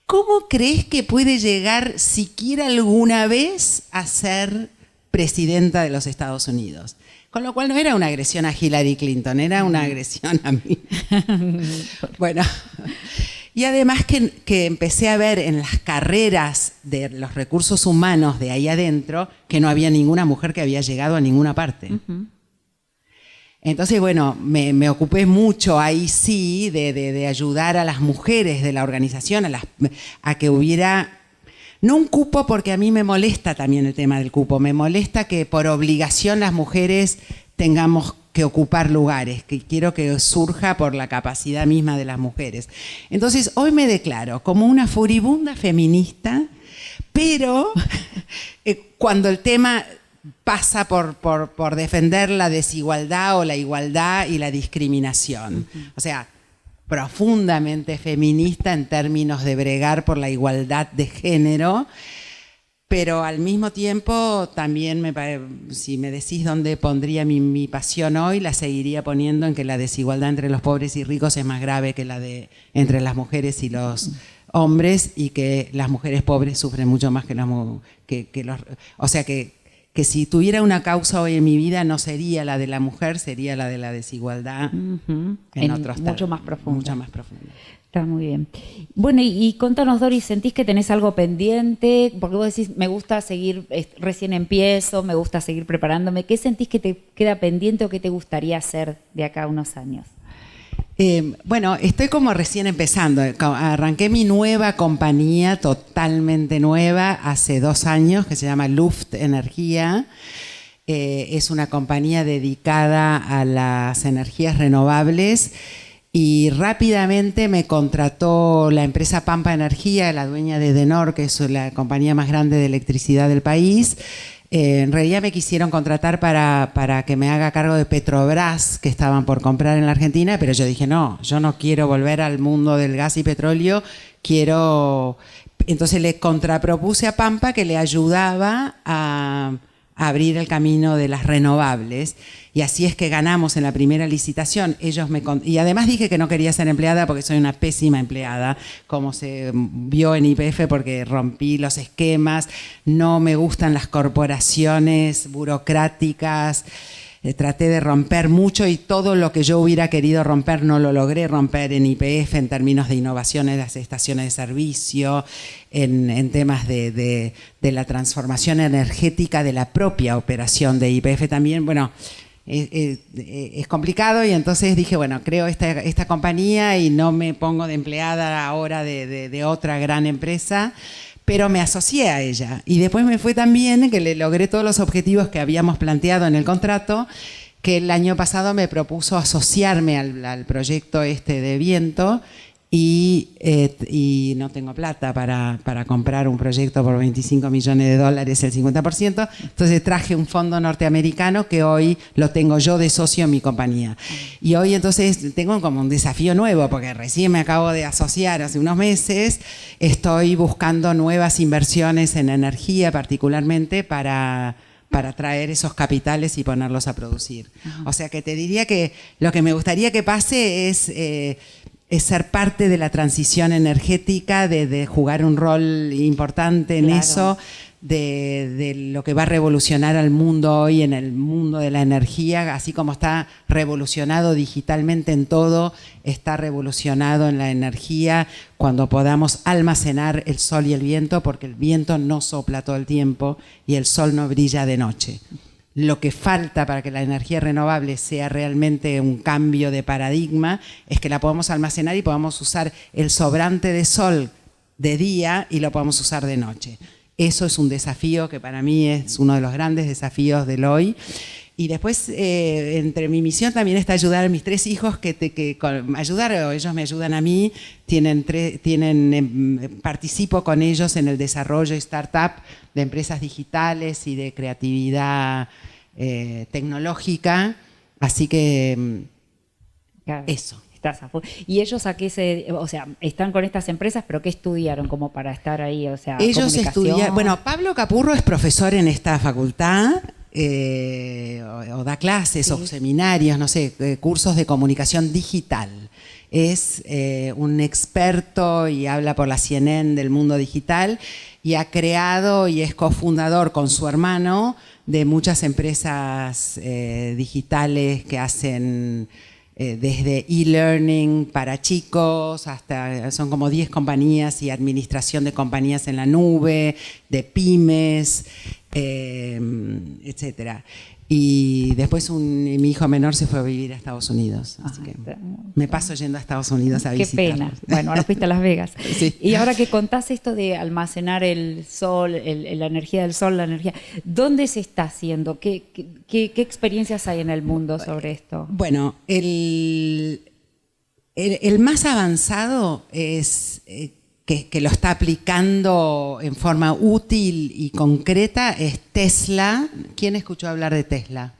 ¿cómo crees que puede llegar siquiera alguna vez a ser presidenta de los Estados Unidos? Con lo cual no era una agresión a Hillary Clinton, era una agresión a mí. Bueno, y además que empecé a ver en las carreras de los recursos humanos de ahí adentro que no había ninguna mujer que había llegado a ninguna parte. Entonces, bueno, me ocupé mucho ahí sí de ayudar a las mujeres de la organización a que hubiera... No un cupo, porque a mí me molesta también el tema del cupo. Me molesta que por obligación las mujeres tengamos que ocupar lugares, que quiero que surja por la capacidad misma de las mujeres. Entonces, hoy me declaro como una furibunda feminista, pero cuando el tema pasa por defender la desigualdad o la igualdad y la discriminación. O sea, profundamente feminista en términos de bregar por la igualdad de género, pero al mismo tiempo también, si me decís dónde pondría mi pasión hoy, la seguiría poniendo en que la desigualdad entre los pobres y ricos es más grave que la entre las mujeres y los hombres, y que las mujeres pobres sufren mucho más que los... O sea que si tuviera una causa hoy en mi vida no sería la de la mujer, sería la de la desigualdad en otros términos.
Mucho más profundo.
Mucho más profundo.
Está muy bien. Bueno, y contanos, Doris, ¿sentís que tenés algo pendiente? Porque vos decís, me gusta seguir, recién empiezo, me gusta seguir preparándome. ¿Qué sentís que te queda pendiente o qué te gustaría hacer de acá a unos años?
Bueno, estoy como recién empezando. Arranqué mi nueva compañía, totalmente nueva, hace 2 años, que se llama Luft Energía. Es una compañía dedicada a las energías renovables y rápidamente me contrató la empresa Pampa Energía, la dueña de Edenor, que es la compañía más grande de electricidad del país, En realidad me quisieron contratar para que me haga cargo de Petrobras, que estaban por comprar en la Argentina, pero yo dije, no, yo no quiero volver al mundo del gas y petróleo, quiero... Entonces le contrapropuse a Pampa que le ayudaba a abrir el camino de las renovables, y así es que ganamos en la primera licitación. Y además dije que no quería ser empleada porque soy una pésima empleada, como se vio en YPF, porque rompí los esquemas, no me gustan las corporaciones burocráticas. Traté de romper mucho y todo lo que yo hubiera querido romper no lo logré romper en YPF en términos de innovaciones de las estaciones de servicio, en temas de la transformación energética de la propia operación de YPF también. Bueno, es complicado, y entonces dije, bueno, creo esta compañía y no me pongo de empleada ahora de otra gran empresa, pero me asocié a ella. Y después me fue tan bien que le logré todos los objetivos que habíamos planteado en el contrato, que el año pasado me propuso asociarme al proyecto de viento, y no tengo plata para comprar un proyecto por $25 millones, el 50%. Entonces traje un fondo norteamericano que hoy lo tengo yo de socio en mi compañía. Y hoy entonces tengo como un desafío nuevo, porque recién me acabo de asociar hace unos meses. Estoy buscando nuevas inversiones en energía, particularmente para traer esos capitales y ponerlos a producir. O sea que te diría que lo que me gustaría que pase es ser parte de la transición energética, de jugar un rol importante en eso, de lo que va a revolucionar al mundo hoy, en el mundo de la energía, así como está revolucionado digitalmente en todo, está revolucionado en la energía, cuando podamos almacenar el sol y el viento, porque el viento no sopla todo el tiempo y el sol no brilla de noche. Lo que falta para que la energía renovable sea realmente un cambio de paradigma es que la podamos almacenar y podamos usar el sobrante de sol de día y lo podamos usar de noche. Eso es un desafío que para mí es uno de los grandes desafíos del hoy. Y después, entre mi misión también está ayudar a mis 3 hijos, ellos me ayudan a mí, participo con ellos en el desarrollo y startup de empresas digitales y de creatividad tecnológica, así que
claro,
eso.
¿Y ellos a qué están con estas empresas, pero qué estudiaron como para estar ahí? O sea,
ellos estudiaron, bueno, Pablo Capurro es profesor en esta facultad, o da clases, sí, o seminarios, no sé, cursos de comunicación digital. Es un experto y habla por la CNN del mundo digital, y ha creado y es cofundador con su hermano de muchas empresas digitales que hacen desde e-learning para chicos hasta, son como 10 compañías y administración de compañías en la nube, de pymes, etcétera. Y después mi hijo menor se fue a vivir a Estados Unidos, así que me paso yendo a Estados Unidos a visitar.
Qué pena. Bueno, ahora fuiste a Las Vegas.
Sí.
Y ahora que contás esto de almacenar el sol, la energía del sol, la energía, ¿dónde se está haciendo? ¿Qué experiencias hay en el mundo sobre esto?
Bueno, el más avanzado es... Que lo está aplicando en forma útil y concreta es Tesla. ¿Quién escuchó hablar de Tesla?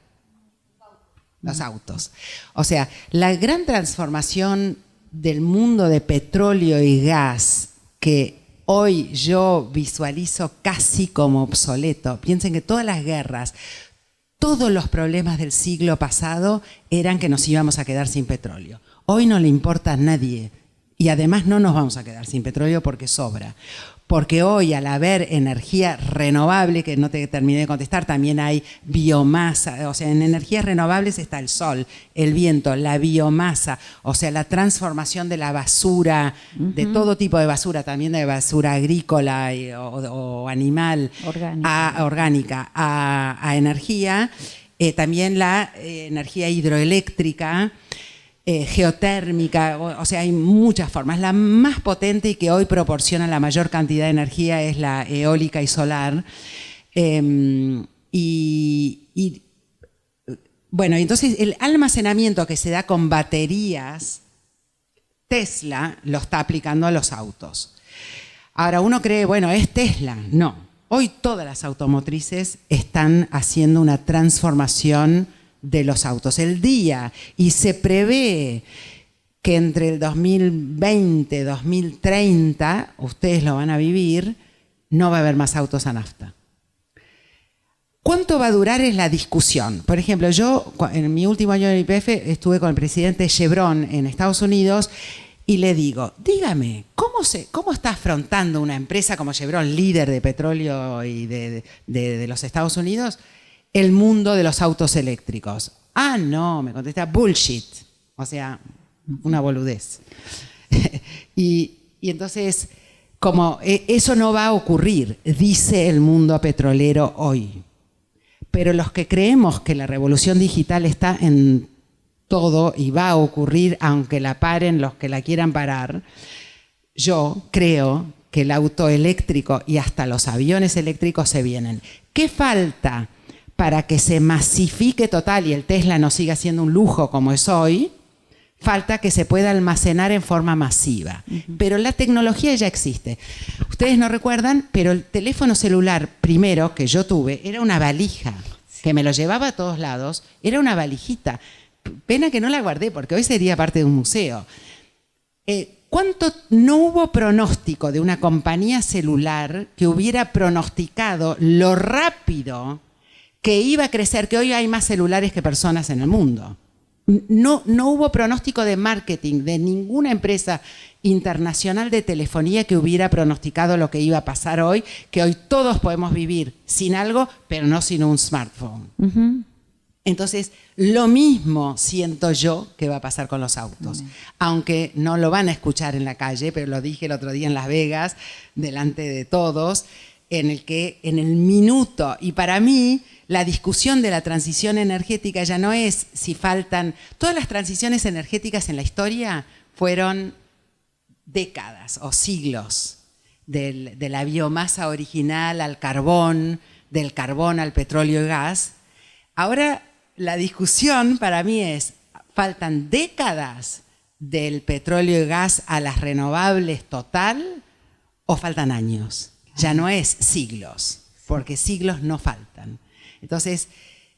Los autos. O sea, la gran transformación del mundo de petróleo y gas que hoy yo visualizo casi como obsoleto. Piensen que todas las guerras, todos los problemas del siglo pasado eran que nos íbamos a quedar sin petróleo. Hoy no le importa a nadie. Y además no nos vamos a quedar sin petróleo porque sobra. Porque hoy, al haber energía renovable, que no te terminé de contestar, también hay biomasa. O sea, en energías renovables está el sol, el viento, la biomasa. O sea, la transformación de la basura, de todo tipo de basura, también de basura agrícola o animal, orgánica, a energía. También la energía hidroeléctrica, geotérmica, o sea, hay muchas formas. La más potente y que hoy proporciona la mayor cantidad de energía es la eólica y solar. Bueno, entonces el almacenamiento que se da con baterías, Tesla lo está aplicando a los autos. Ahora uno cree, bueno, es Tesla. No. Hoy todas las automotrices están haciendo una transformación de los autos. Y se prevé que entre el 2020 y 2030, ustedes lo van a vivir, no va a haber más autos a nafta. ¿Cuánto va a durar? Es la discusión. Por ejemplo, yo en mi último año en YPF estuve con el presidente Chevron en Estados Unidos y le digo, dígame, ¿cómo está afrontando una empresa como Chevron, líder de petróleo y de los Estados Unidos, el mundo de los autos eléctricos? Ah, no, me contesta, bullshit. O sea, una boludez. y entonces, como eso no va a ocurrir, dice el mundo petrolero hoy. Pero los que creemos que la revolución digital está en todo y va a ocurrir aunque la paren los que la quieran parar, yo creo que el auto eléctrico y hasta los aviones eléctricos se vienen. ¿Qué falta para que se masifique total y el Tesla no siga siendo un lujo como es hoy? Falta que se pueda almacenar en forma masiva. Pero la tecnología ya existe. Ustedes no recuerdan, pero el teléfono celular primero que yo tuve era una valija, que me lo llevaba a todos lados, era una valijita. Pena que no la guardé, porque hoy sería parte de un museo. ¿Cuánto no hubo pronóstico de una compañía celular que hubiera pronosticado lo rápido que iba a crecer, que hoy hay más celulares que personas en el mundo? No hubo pronóstico de marketing de ninguna empresa internacional de telefonía que hubiera pronosticado lo que iba a pasar hoy, que hoy todos podemos vivir sin algo, pero no sin un smartphone. Entonces, lo mismo siento yo que va a pasar con los autos. Aunque no lo van a escuchar en la calle, pero lo dije el otro día en Las Vegas, delante de todos, en el minuto, y para mí la discusión de la transición energética ya no es si faltan. Todas las transiciones energéticas en la historia fueron décadas o siglos, de la biomasa original al carbón, del carbón al petróleo y gas. Ahora la discusión para mí es, ¿faltan décadas del petróleo y gas a las renovables total o faltan años? Ya no es siglos, porque siglos no faltan. Entonces,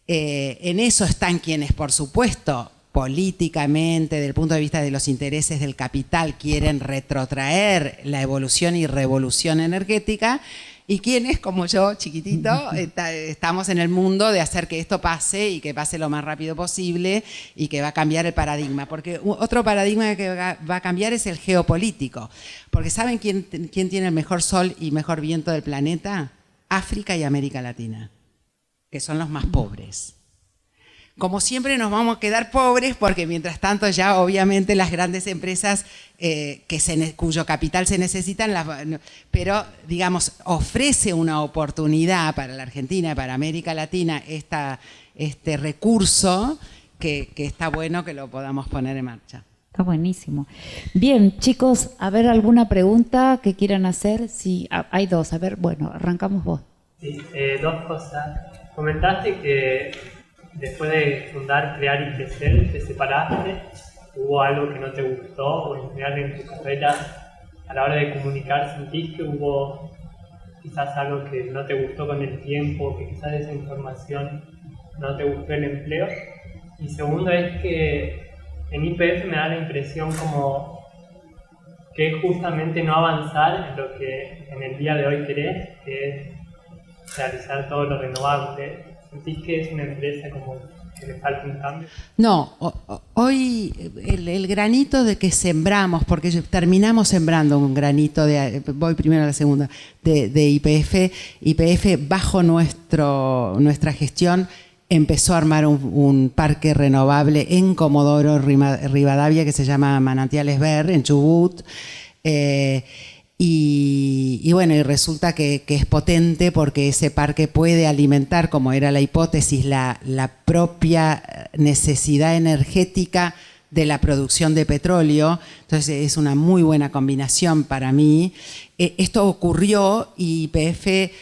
en eso están quienes, por supuesto, políticamente, desde el punto de vista de los intereses del capital, quieren retrotraer la evolución y revolución energética, y quienes, como yo, chiquitito, estamos en el mundo de hacer que esto pase y que pase lo más rápido posible y que va a cambiar el paradigma. Porque otro paradigma que va a cambiar es el geopolítico. Porque ¿saben quién tiene el mejor sol y mejor viento del planeta? África y América Latina, que son los más pobres. Como siempre nos vamos a quedar pobres porque mientras tanto ya obviamente las grandes empresas cuyo capital se necesitan, pero digamos ofrece una oportunidad para la Argentina y para América Latina este recurso que está bueno que lo podamos poner en marcha.
Está buenísimo. Bien, chicos, a ver, ¿alguna pregunta que quieran hacer? Sí, hay dos. A ver, bueno, arrancamos vos.
Sí, dos cosas. Comentaste que después de fundar, crear y crecer, te separaste. ¿Hubo algo que no te gustó o en general en tu carrera a la hora de comunicar sentís que hubo quizás algo que no te gustó con el tiempo, que quizás esa información no te gustó el empleo? Y segundo es que en YPF me da la impresión como que es justamente no avanzar en lo que en el día de hoy querés, que es realizar todo lo renovable. ¿Sentís que es una empresa como que le falta un cambio?
No, hoy el granito de que sembramos, porque terminamos sembrando un granito, voy primero a la segunda, de YPF. YPF bajo nuestra gestión empezó a armar un parque renovable en Comodoro Rivadavia que se llama Manantiales Ver, en Chubut. Y bueno, y resulta que es potente porque ese parque puede alimentar, como era la hipótesis, la propia necesidad energética de la producción de petróleo. Entonces es una muy buena combinación para mí. Esto ocurrió y YPF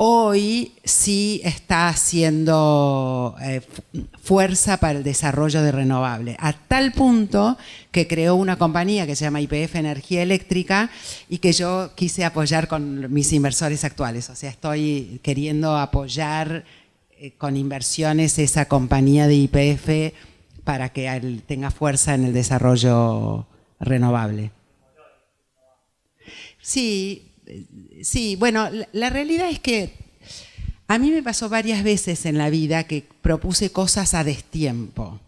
hoy sí está haciendo fuerza para el desarrollo de renovable, a tal punto que creó una compañía que se llama YPF Energía Eléctrica y que yo quise apoyar con mis inversores actuales. O sea, estoy queriendo apoyar con inversiones esa compañía de YPF para que tenga fuerza en el desarrollo renovable. Sí. Sí, bueno, la realidad es que a mí me pasó varias veces en la vida que propuse cosas a destiempo.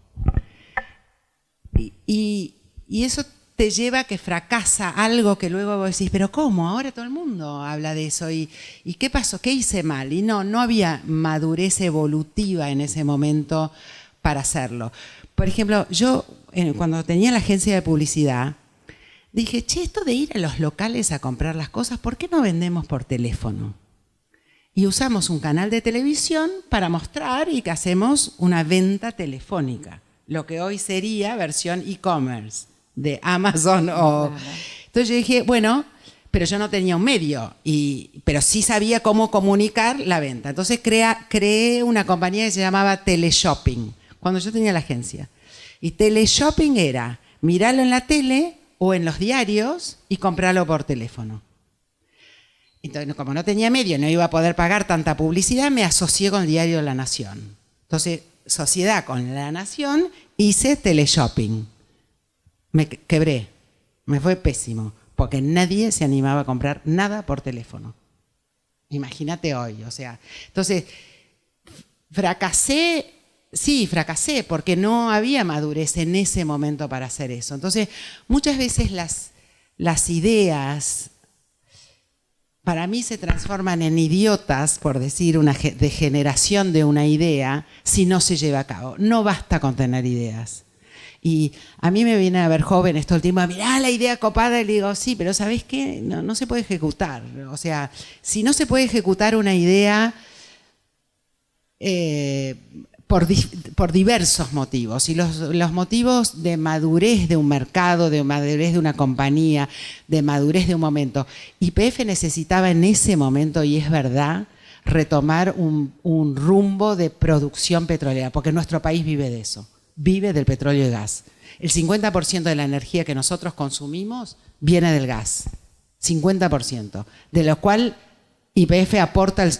Y eso te lleva a que fracasa algo que luego vos decís, pero ¿cómo? Ahora todo el mundo habla de eso. ¿Y qué pasó? ¿Qué hice mal? Y no había madurez evolutiva en ese momento para hacerlo. Por ejemplo, yo cuando tenía la agencia de publicidad, dije, esto de ir a los locales a comprar las cosas, ¿por qué no vendemos por teléfono? Y usamos un canal de televisión para mostrar y que hacemos una venta telefónica, lo que hoy sería versión e-commerce de Amazon o... Entonces yo dije, bueno, pero yo no tenía un medio, pero sí sabía cómo comunicar la venta. Entonces creé una compañía que se llamaba Teleshopping, cuando yo tenía la agencia. Y Teleshopping era mirarlo en la tele o en los diarios y comprarlo por teléfono. Entonces, como no tenía medio, no iba a poder pagar tanta publicidad, me asocié con el diario La Nación. Entonces, sociedad con La Nación, hice Teleshopping. Me quebré, me fue pésimo, porque nadie se animaba a comprar nada por teléfono. Imagínate hoy, o sea. Entonces, fracasé, porque no había madurez en ese momento para hacer eso. Entonces, muchas veces las ideas para mí se transforman en idiotas, por decir una degeneración de una idea, si no se lleva a cabo. No basta con tener ideas. Y a mí me viene a ver jóvenes todo el tiempo, mirá la idea copada, y le digo, sí, pero ¿sabés qué? No se puede ejecutar. O sea, si no se puede ejecutar una idea... por diversos motivos, y los motivos de madurez de un mercado, de madurez de una compañía, de madurez de un momento. YPF necesitaba en ese momento, y es verdad, retomar un rumbo de producción petrolera, porque nuestro país vive de eso, vive del petróleo y gas. El 50% de la energía que nosotros consumimos viene del gas, 50%, de lo cual YPF aporta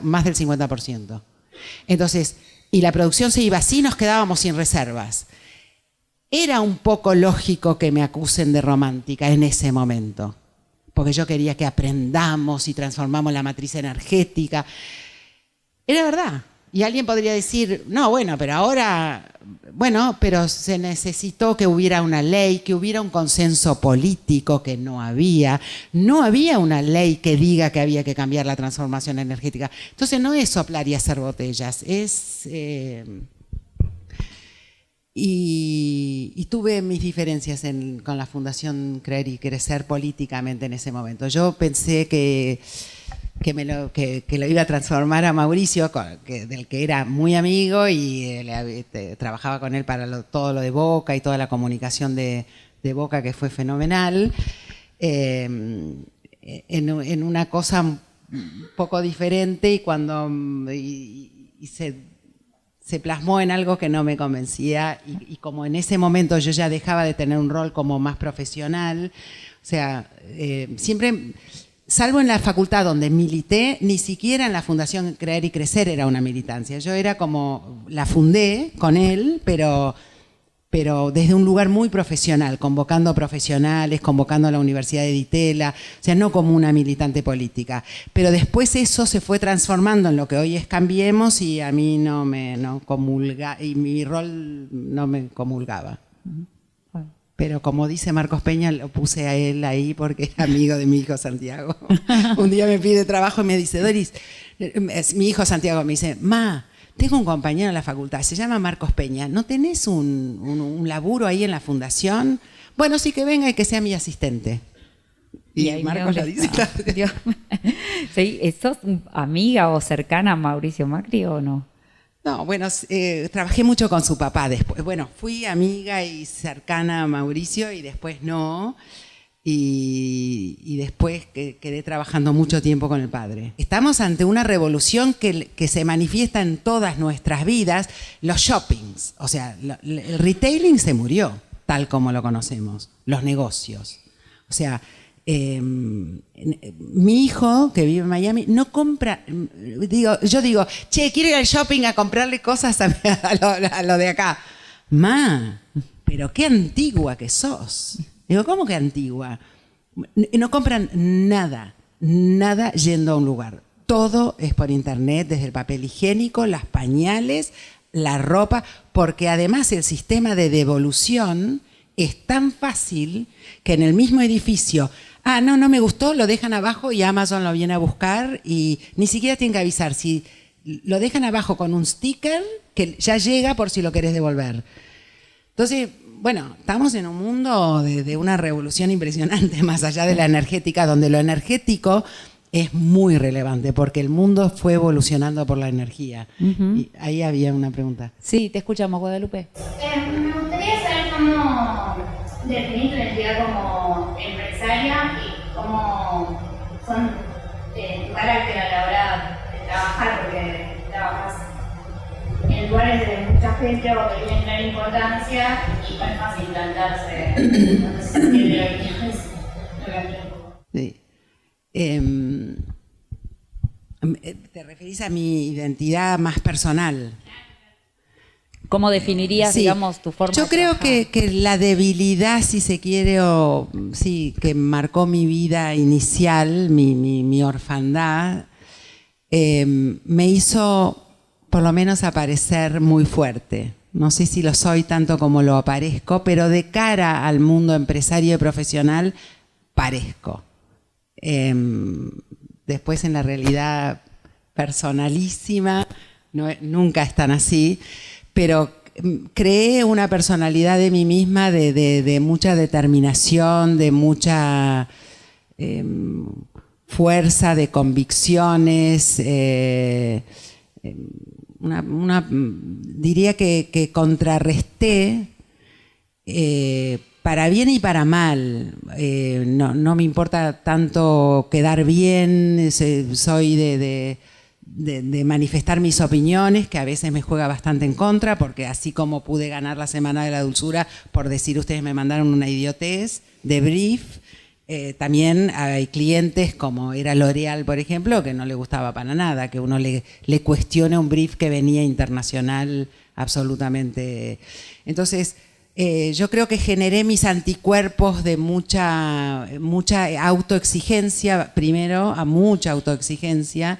más del 50%. Entonces, y la producción se iba así, nos quedábamos sin reservas. Era un poco lógico que me acusen de romántica en ese momento, porque yo quería que aprendamos y transformamos la matriz energética. Era verdad. Y alguien podría decir, no, bueno, pero ahora, bueno, pero se necesitó que hubiera una ley, que hubiera un consenso político que no había. No había una ley que diga que había que cambiar la transformación energética. Entonces no es soplar y hacer botellas, es... Y tuve mis diferencias con la Fundación Creer y Crecer políticamente en ese momento. Yo pensé que lo iba a transformar a Mauricio, del que era muy amigo y trabajaba con él para todo lo de Boca y toda la comunicación de Boca, que fue fenomenal, en una cosa un poco diferente, y cuando se plasmó en algo que no me convencía, y como en ese momento yo ya dejaba de tener un rol como más profesional, o sea, siempre... Salvo en la facultad donde milité, ni siquiera en la Fundación Creer y Crecer era una militancia. Yo era como, la fundé con él, pero desde un lugar muy profesional, convocando profesionales, convocando a la Universidad de Ditela, o sea, no como una militante política. Pero después eso se fue transformando en lo que hoy es Cambiemos, y a mí no comulga, y mi rol no me comulgaba. Pero como dice Marcos Peña, lo puse a él ahí porque era amigo de mi hijo Santiago. Un día me pide trabajo y me dice, Doris, mi hijo Santiago me dice, ma, tengo un compañero en la facultad, se llama Marcos Peña, ¿no tenés un laburo ahí en la fundación? Bueno, sí, que venga y que sea mi asistente. Y ahí Marcos lo dice.
Sí, ¿sos amiga o cercana a Mauricio Macri o no?
No, bueno, trabajé mucho con su papá después. Bueno, fui amiga y cercana a Mauricio y después no. y después quedé trabajando mucho tiempo con el padre. Estamos ante una revolución que se manifiesta en todas nuestras vidas, los shoppings, o sea, el retailing se murió, tal como lo conocemos, los negocios. O sea, mi hijo, que vive en Miami, no compra, yo digo, che, quiero ir al shopping a comprarle cosas a lo de acá. Ma, pero qué antigua que sos. Digo, ¿cómo que antigua? No compran nada yendo a un lugar. Todo es por internet, desde el papel higiénico, las pañales, la ropa, porque además el sistema de devolución es tan fácil que en el mismo edificio, no me gustó, lo dejan abajo y Amazon lo viene a buscar y ni siquiera tienen que avisar. Si lo dejan abajo con un sticker que ya llega por si lo querés devolver. Entonces, bueno, estamos en un mundo de una revolución impresionante, más allá de la energética, donde lo energético es muy relevante, porque el mundo fue evolucionando por la energía. Y ahí había una pregunta.
Sí, te escuchamos, Guadalupe.
Me gustaría saber cómo definir tu identidad como empresaria y cómo son tu carácter a la hora de trabajar, porque trabajas en lugares de mucha gente o que tienen gran importancia y no es fácil plantarse. No sé si se entiende lo que
Sí. ¿Te referís a mi identidad más personal?
¿Cómo definirías,
Sí.
digamos, tu forma
Yo
de
creo
trabajar?
que la debilidad, si se quiere, o sí, que marcó mi vida inicial, mi orfandad, me hizo por lo menos aparecer muy fuerte. No sé si lo soy tanto como lo aparezco, pero de cara al mundo empresario y profesional parezco. Después en la realidad personalísima nunca es tan así, pero creé una personalidad de mí misma de mucha determinación, de mucha fuerza, de convicciones, diría que contrarresté para bien y para mal. No me importa tanto quedar bien, soy de manifestar mis opiniones, que a veces me juega bastante en contra, porque así como pude ganar la Semana de la Dulzura por decir ustedes me mandaron una idiotez de brief, también hay clientes como era L'Oréal, por ejemplo, que no le gustaba para nada, que uno le cuestione un brief que venía internacional absolutamente. Entonces, yo creo que generé mis anticuerpos de mucha autoexigencia, primero, a mucha autoexigencia.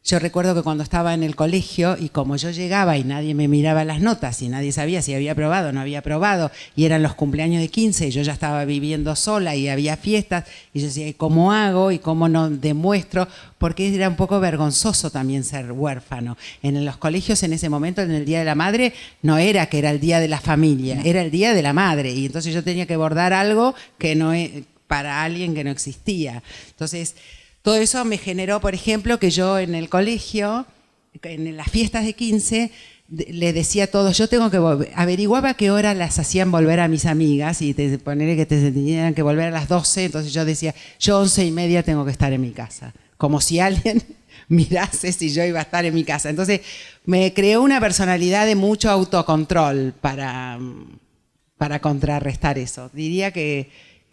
Yo recuerdo que cuando estaba en el colegio y como yo llegaba y nadie me miraba las notas y nadie sabía si había aprobado o no había aprobado y eran los cumpleaños de 15 y yo ya estaba viviendo sola y había fiestas y yo decía, ¿cómo hago y cómo no demuestro? Porque era un poco vergonzoso también ser huérfano. En los colegios en ese momento, en el Día de la Madre, no era que era el Día de la Familia, era el Día de la Madre y entonces yo tenía que bordar algo que no para alguien que no existía. Entonces, todo eso me generó, por ejemplo, que yo en el colegio, en las fiestas de 15, le decía a todos, yo tengo que averiguaba a qué hora las hacían volver a mis amigas y ponerle que tenían que volver a las 12, entonces yo decía, yo 11:30 tengo que estar en mi casa, como si alguien mirase si yo iba a estar en mi casa. Entonces me creó una personalidad de mucho autocontrol para contrarrestar eso. Diría que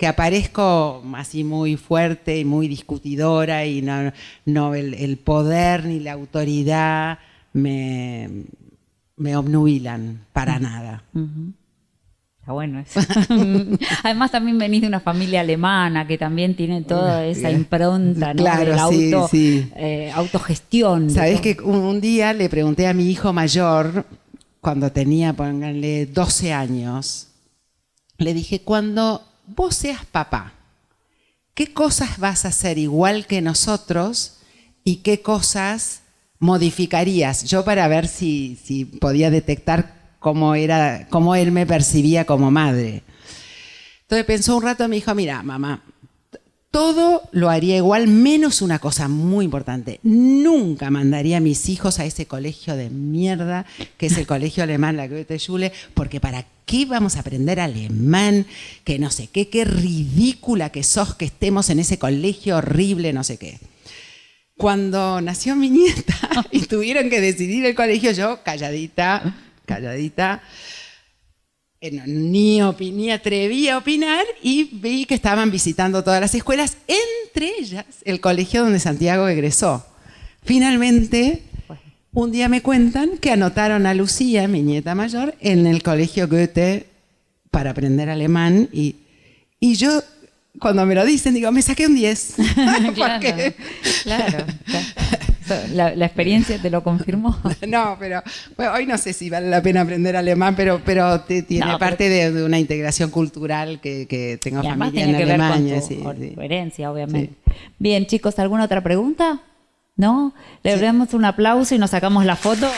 aparezco así muy fuerte y muy discutidora y no el poder ni la autoridad me obnubilan para nada.
Está bueno eso. Además también venís de una familia alemana que también tiene toda esa impronta, ¿no?
Claro,
de autogestión.
Sabés que un día le pregunté a mi hijo mayor, cuando tenía, pónganle 12 años, le dije, cuando vos seas papá, ¿qué cosas vas a hacer igual que nosotros y qué cosas modificarías? Yo para ver si podía detectar cómo él me percibía como madre. Entonces pensó un rato y me dijo, mira, mamá, todo lo haría igual, menos una cosa muy importante. Nunca mandaría a mis hijos a ese colegio de mierda, que es el colegio alemán, la Goethe-Schule, porque ¿para qué vamos a aprender alemán? Que no sé qué, qué ridícula que sos que estemos en ese colegio horrible, no sé qué. Cuando nació mi nieta y tuvieron que decidir el colegio, yo calladita, ni atreví a opinar y vi que estaban visitando todas las escuelas, entre ellas el colegio donde Santiago egresó. Finalmente, un día me cuentan que anotaron a Lucía, mi nieta mayor, en el colegio Goethe para aprender alemán y yo, cuando me lo dicen, digo, me saqué un 10.
Claro. La experiencia te lo confirmó.
No, pero bueno, hoy no sé si vale la pena aprender alemán, pero tiene parte de una integración cultural que tengo familia en Alemania.
Tu herencia, obviamente. Sí. Bien, chicos, ¿alguna otra pregunta? ¿No? Le damos un aplauso y nos sacamos la foto.